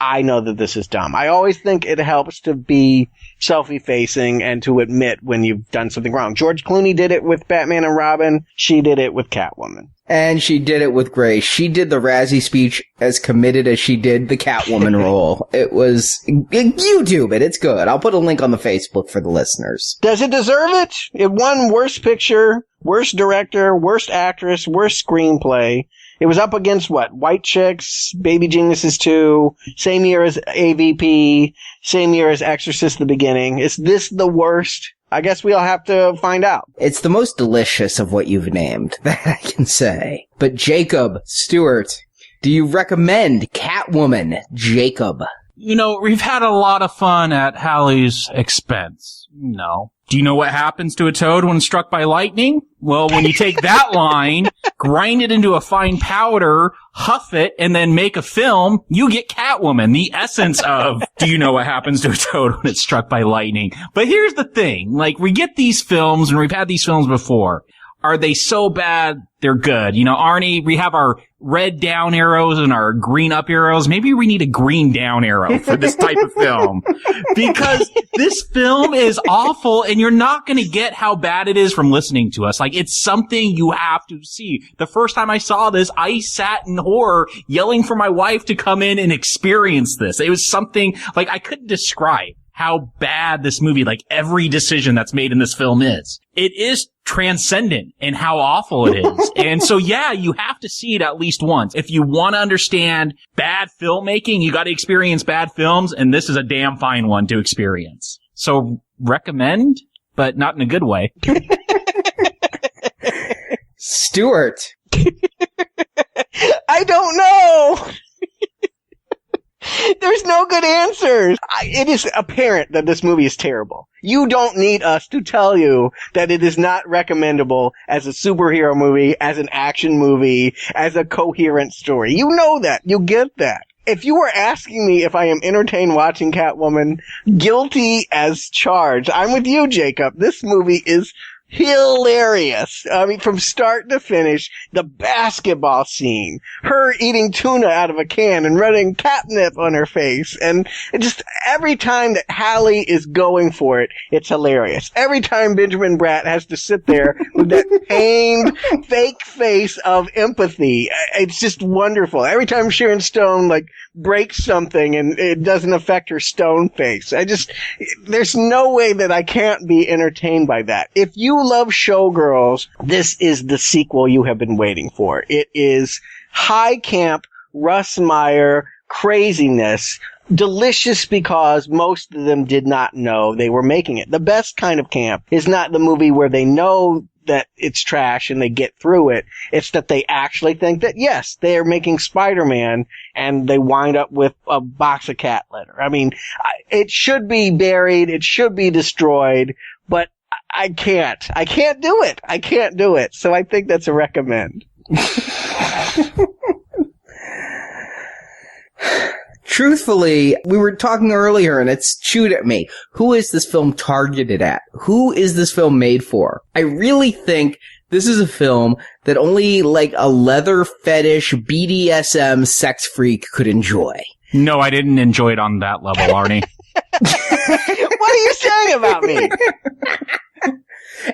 [SPEAKER 7] I know that this is dumb. I always think it helps to be self-effacing and to admit when you've done something wrong. George Clooney did it with Batman and Robin. She did it with Catwoman.
[SPEAKER 6] And she did it with Grace. She did the Razzie speech as committed as she did the Catwoman role. It was, YouTube it. It's good. I'll put a link on the Facebook for the listeners.
[SPEAKER 7] Does it deserve it? It won Worst Picture, Worst Director, Worst Actress, Worst Screenplay. It was up against what? White Chicks, Baby Geniuses 2, same year as AVP, same year as Exorcist the Beginning. Is this the worst? I guess we'll have to find out.
[SPEAKER 6] It's the most delicious of what you've named, that I can say. But Jakob, Stuart, do you recommend Catwoman, Jakob?
[SPEAKER 8] You know, we've had a lot of fun at Halle's expense. Do you know what happens to a toad when struck by lightning? Well, when you take that line, grind it into a fine powder, huff it, and then make a film, you get Catwoman, the essence of do you know what happens to a toad when it's struck by lightning? But here's the thing, like, we get these films, and we've had these films before. Are they so bad they're good? You know, Arnie, we have our red down arrows and our green up arrows. Maybe we need a green down arrow for this type of film. Because this film is awful, and you're not going to get how bad it is from listening to us. Like, it's something you have to see. The first time I saw this, I sat in horror yelling for my wife to come in and experience this. It was something, like, I couldn't describe how bad this movie, like every decision that's made in this film is. It is transcendent in how awful it is. And so, yeah, you have to see it at least once. If you want to understand bad filmmaking, you got to experience bad films, and this is a damn fine one to experience. So, recommend, but not in a good way.
[SPEAKER 6] Stuart.
[SPEAKER 7] I don't know. There's no good answers. It is apparent that this movie is terrible. You don't need us to tell you that it is not recommendable as a superhero movie, as an action movie, as a coherent story. You know that. You get that. If you were asking me if I am entertained watching Catwoman, guilty as charged. I'm with you, Jacob. This movie is hilarious. I mean, from start to finish, the basketball scene, her eating tuna out of a can and running catnip on her face, and just every time that Halle is going for it, it's hilarious. Every time Benjamin Bratt has to sit there with that pained, fake face of empathy, it's just wonderful. Every time Sharon Stone, like, breaks something and it doesn't affect her stone face. There's no way that I can't be entertained by that. If you love Showgirls, this is the sequel you have been waiting for. It is high camp, Russ Meyer craziness, delicious because most of them did not know they were making it. The best kind of camp is not the movie where they know that it's trash and they get through it. It's that they actually think that, yes, they are making Spider-Man, and they wind up with a box of cat litter. I mean, it should be buried. It should be destroyed, but I can't. I can't do it. I can't do it. So I think that's a recommend.
[SPEAKER 6] Truthfully, we were talking earlier and it's chewed at me. Who is this film targeted at? Who is this film made for? I really think this is a film that only like a leather fetish BDSM sex freak could enjoy.
[SPEAKER 8] No, I didn't enjoy it on that level, Arnie.
[SPEAKER 7] What are you saying about me?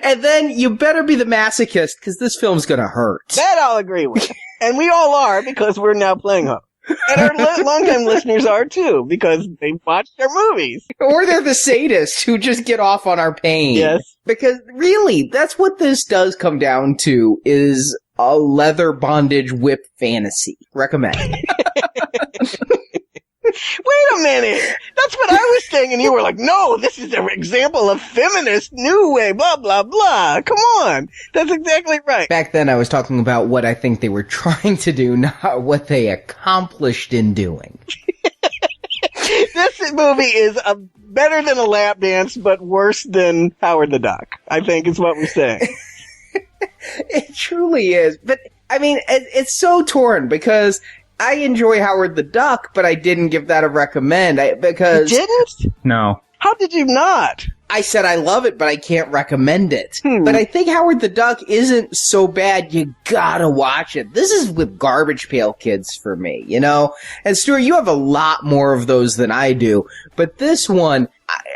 [SPEAKER 6] And then you better be the masochist, because this film's gonna hurt.
[SPEAKER 7] That I'll agree with. And we all are, because we're now playing them. And our longtime listeners are too, because they watched our movies.
[SPEAKER 6] Or they're the sadists who just get off on our pain.
[SPEAKER 7] Yes.
[SPEAKER 6] Because really, that's what this does come down to, is a leather bondage whip fantasy. Recommend.
[SPEAKER 7] Wait a minute. That's what I was saying, and you were like, no, this is an example of feminist new way, blah, blah, blah. Come on. That's exactly right.
[SPEAKER 6] Back then I was talking about what I think they were trying to do, not what they accomplished in doing.
[SPEAKER 7] This movie is better than a lap dance, but worse than Howard the Duck, I think is what we're saying.
[SPEAKER 6] It truly is. But, I mean, it's so torn, because I enjoy Howard the Duck, but I didn't give that a recommend. Because
[SPEAKER 7] you didn't?
[SPEAKER 8] No.
[SPEAKER 7] How did you not?
[SPEAKER 6] I said I love it, but I can't recommend it. But I think Howard the Duck isn't so bad. You gotta watch it. This is with Garbage Pail Kids for me, you know? And Stuart, you have a lot more of those than I do. But this one,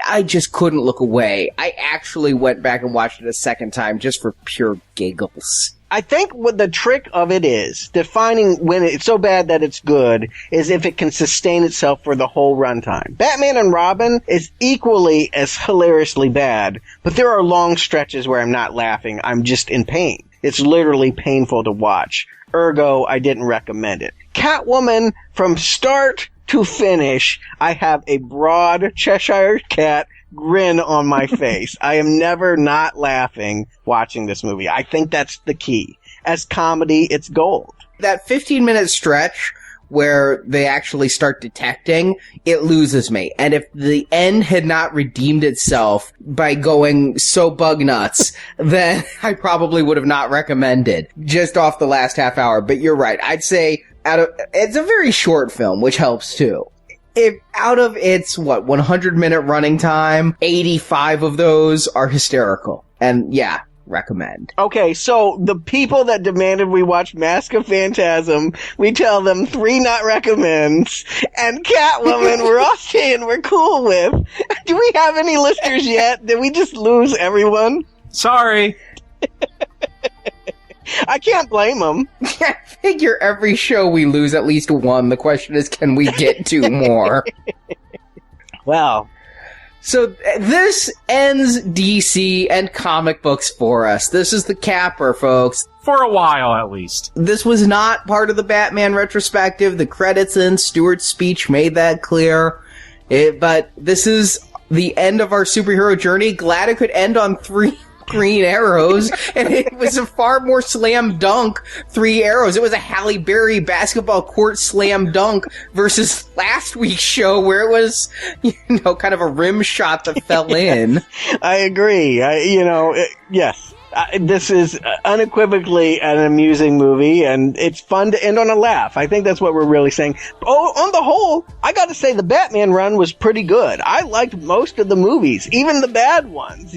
[SPEAKER 6] I just couldn't look away. I actually went back and watched it a second time just for pure giggles.
[SPEAKER 7] I think what the trick of it is, defining when it's so bad that it's good, is if it can sustain itself for the whole runtime. Batman and Robin is equally as hilariously bad, but there are long stretches where I'm not laughing. I'm just in pain. It's literally painful to watch. Ergo, I didn't recommend it. Catwoman, from start to finish, I have a broad Cheshire Cat grin on my face. I am never not laughing watching this movie. I think that's the key. As comedy, it's gold.
[SPEAKER 6] That 15-minute stretch where they actually start detecting, it loses me. And if the end had not redeemed itself by going so bug nuts, then I probably would have not recommended just off the last half hour. But you're right. I'd say it's a very short film, which helps too. If out of its, 100-minute running time, 85 of those are hysterical. And yeah, recommend.
[SPEAKER 7] Okay, so the people that demanded we watch Mask of Phantasm, we tell them 3 not recommends, and Catwoman we're all saying we're cool with. Do we have any listeners yet? Did we just lose everyone?
[SPEAKER 8] Sorry.
[SPEAKER 7] I can't blame them.
[SPEAKER 6] I figure every show we lose at least one. The question is, can we get 2 more?
[SPEAKER 7] Well,
[SPEAKER 6] so this ends DC and comic books for us. This is the capper, folks.
[SPEAKER 8] For a while, at least.
[SPEAKER 6] This was not part of the Batman retrospective. The credits in Stuart's speech made that clear. But this is the end of our superhero journey. Glad it could end on 3 green arrows, and it was a far more slam dunk 3 arrows. It was a Halle Berry basketball court slam dunk versus last week's show where it was, kind of a rim shot that fell in.
[SPEAKER 7] I agree. Yes. This is unequivocally an amusing movie, and it's fun to end on a laugh. I think that's what we're really saying. Oh, on the whole, I gotta say the Batman run was pretty good. I liked most of the movies, even the bad ones.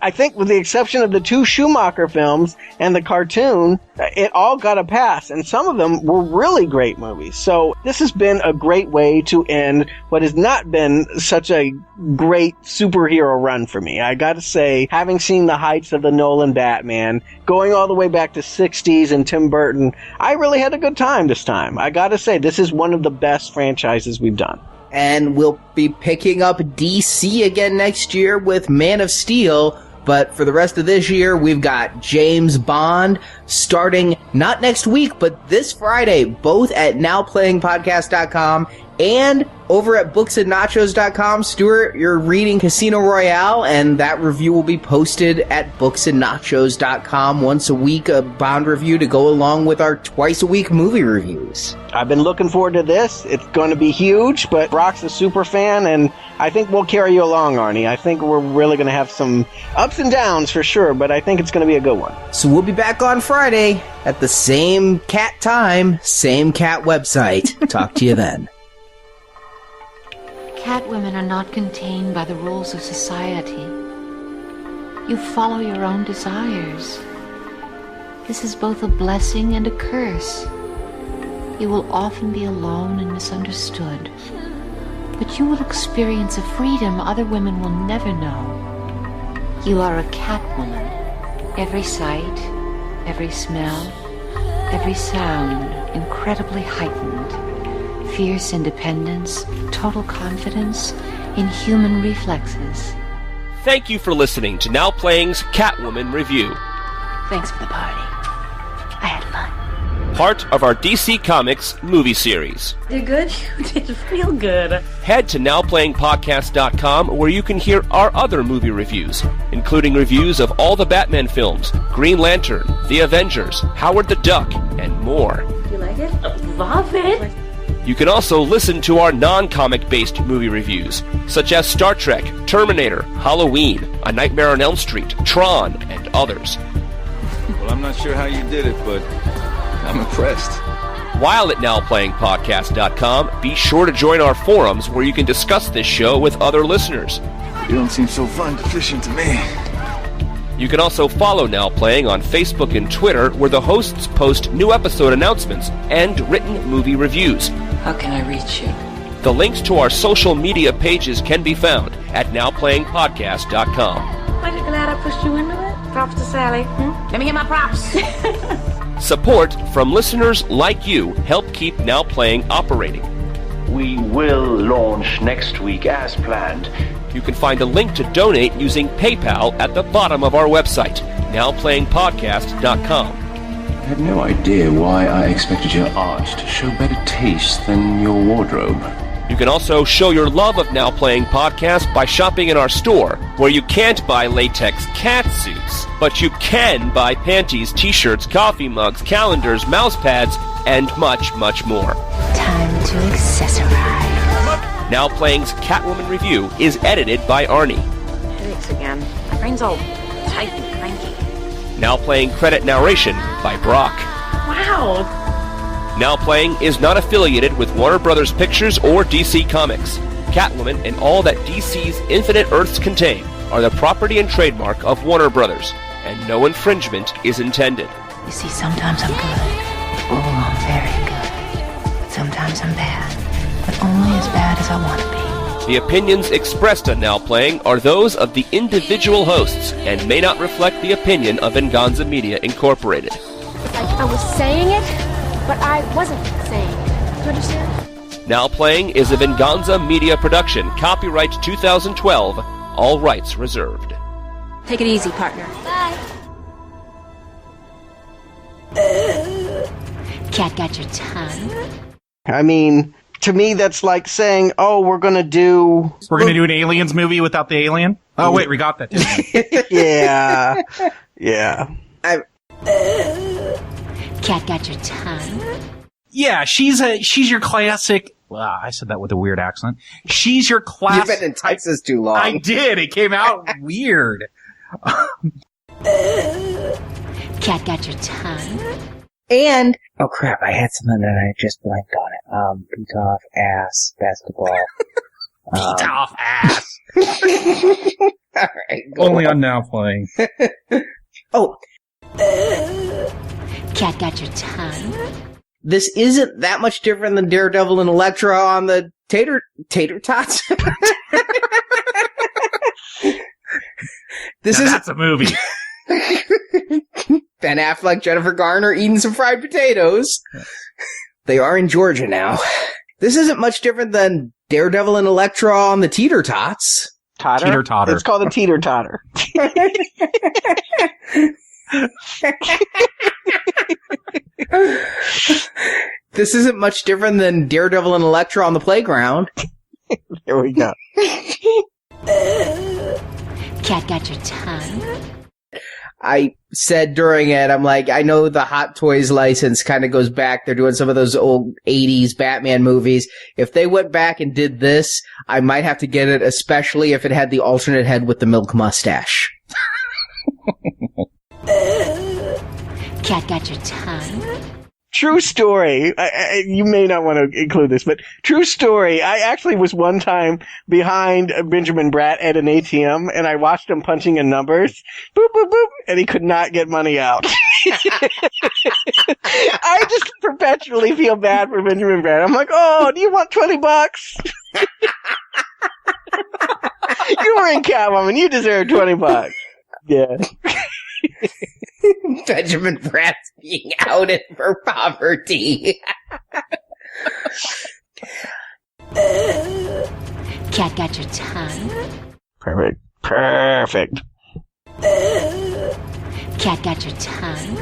[SPEAKER 7] I think with the exception of the 2 Schumacher films and the cartoon, it all got a pass, and some of them were really great movies. So this has been a great way to end what has not been such a great superhero run for me. I gotta say, having seen the heights of the Nolan Batman, going all the way back to 60s and Tim Burton, I really had a good time this time. I gotta say, this is one of the best franchises we've done.
[SPEAKER 6] And we'll be picking up DC again next year with Man of Steel. But for the rest of this year, we've got James Bond starting not next week, but this Friday, both at nowplayingpodcast.com and over at booksandnachos.com. Stuart, you're reading Casino Royale, and that review will be posted at booksandnachos.com once a week, a Bond review to go along with our twice-a-week movie reviews.
[SPEAKER 7] I've been looking forward to this. It's going to be huge, but Brock's a super fan, and I think we'll carry you along, Arnie. I think we're really going to have some ups and downs for sure, but I think it's going to be a good one.
[SPEAKER 6] So we'll be back on Friday at the same cat time, same cat website. Talk to you then.
[SPEAKER 1] Catwomen are not contained by the rules of society. You follow your own desires. This is both a blessing and a curse. You will often be alone and misunderstood, but you will experience a freedom other women will never know. You are a Catwoman. Every sight, every smell, every sound incredibly heightened. Fierce independence, total confidence in human reflexes.
[SPEAKER 2] Thank you for listening to Now Playing's Catwoman Review.
[SPEAKER 1] Thanks for the party. I had fun.
[SPEAKER 2] Part of our DC Comics movie series.
[SPEAKER 5] You're good? You did real good.
[SPEAKER 2] Head to nowplayingpodcast.com where you can hear our other movie reviews, including reviews of all the Batman films, Green Lantern, The Avengers, Howard the Duck, and more.
[SPEAKER 5] You like it? Love it.
[SPEAKER 2] You can also listen to our non-comic-based movie reviews, such as Star Trek, Terminator, Halloween, A Nightmare on Elm Street, Tron, and others.
[SPEAKER 9] Well, I'm not sure how you did it, but I'm impressed.
[SPEAKER 2] While at nowplayingpodcast.com, be sure to join our forums where you can discuss this show with other listeners.
[SPEAKER 9] You don't seem so fun to fishing to me.
[SPEAKER 2] You can also follow Now Playing on Facebook and Twitter, where the hosts post new episode announcements and written movie reviews.
[SPEAKER 10] How can I reach you?
[SPEAKER 2] The links to our social media pages can be found at nowplayingpodcast.com.
[SPEAKER 5] Aren't you glad I pushed you into it? Props to Sally. Let me get my props.
[SPEAKER 2] Support from listeners like you help keep Now Playing operating.
[SPEAKER 4] We will launch next week as planned.
[SPEAKER 2] You can find a link to donate using PayPal at the bottom of our website, nowplayingpodcast.com.
[SPEAKER 11] I had no idea why I expected your art to show better taste than your wardrobe.
[SPEAKER 2] You can also show your love of Now Playing Podcast by shopping in our store, where you can't buy latex cat suits, but you can buy panties, t-shirts, coffee mugs, calendars, mouse pads, and much, much more.
[SPEAKER 1] to accessorize.
[SPEAKER 2] Now Playing's Catwoman review is edited by Arnie.
[SPEAKER 5] Headaches again. My brain's all tight and cranky.
[SPEAKER 2] Now Playing credit narration by Brock.
[SPEAKER 5] Wow.
[SPEAKER 2] Now Playing is not affiliated with Warner Brothers Pictures or DC Comics. Catwoman and all that DC's Infinite Earths contain are the property and trademark of Warner Brothers, and no infringement is intended.
[SPEAKER 1] You see, sometimes I'm good. Oh, I'm very good. Sometimes I'm bad, but only as bad as I want to be.
[SPEAKER 2] The opinions expressed on Now Playing are those of the individual hosts and may not reflect the opinion of Venganza Media Incorporated.
[SPEAKER 10] I was saying it, but I wasn't saying it. You understand?
[SPEAKER 2] Now Playing is a Venganza Media production, copyright 2012, all rights reserved.
[SPEAKER 1] Take it easy, partner.
[SPEAKER 10] Bye.
[SPEAKER 1] Cat got your tongue?
[SPEAKER 7] I mean, to me, that's like saying, oh, we're going to do
[SPEAKER 8] an Aliens movie without the alien? Oh, wait, we got that, didn't we?
[SPEAKER 7] Yeah. Yeah.
[SPEAKER 1] Cat got your tongue?
[SPEAKER 8] Yeah, she's your classic. Well, I said that with a weird accent. She's your classic.
[SPEAKER 6] You've been in Texas too long.
[SPEAKER 8] I did. It came out weird.
[SPEAKER 1] Cat got your tongue?
[SPEAKER 6] And, oh crap, I had something that I just blanked on it. Beat off ass basketball.
[SPEAKER 8] Beat off ass.
[SPEAKER 6] Alright,
[SPEAKER 8] Only on Now Playing.
[SPEAKER 6] Oh.
[SPEAKER 1] Cat got your tongue?
[SPEAKER 6] This isn't that much different than Daredevil and Elektra on the tater tots.
[SPEAKER 8] That's a movie.
[SPEAKER 6] Ben Affleck, Jennifer Garner eating some fried potatoes. They are in Georgia now. This isn't much different than Daredevil and Elektra on the teeter tots.
[SPEAKER 8] Teeter totter.
[SPEAKER 7] It's called a teeter totter.
[SPEAKER 6] This isn't much different than Daredevil and Elektra on the playground.
[SPEAKER 7] Here we go.
[SPEAKER 1] Cat got your tongue?
[SPEAKER 6] I said during it, I'm like, I know the Hot Toys license kind of goes back. They're doing some of those old 80s Batman movies. If they went back and did this, I might have to get it, especially if it had the alternate head with the milk mustache.
[SPEAKER 1] Cat got your tongue?
[SPEAKER 7] True story. You may not want to include this, but true story. I actually was one time behind Benjamin Bratt at an ATM, and I watched him punching in numbers. Boop, boop, boop. And he could not get money out. I just perpetually feel bad for Benjamin Bratt. I'm like, oh, do you want $20? You were in Catwoman. You deserve $20. Yeah.
[SPEAKER 6] Benjamin Bratt's being outed for poverty.
[SPEAKER 1] Cat got your tongue?
[SPEAKER 7] Perfect.
[SPEAKER 1] Cat got your tongue?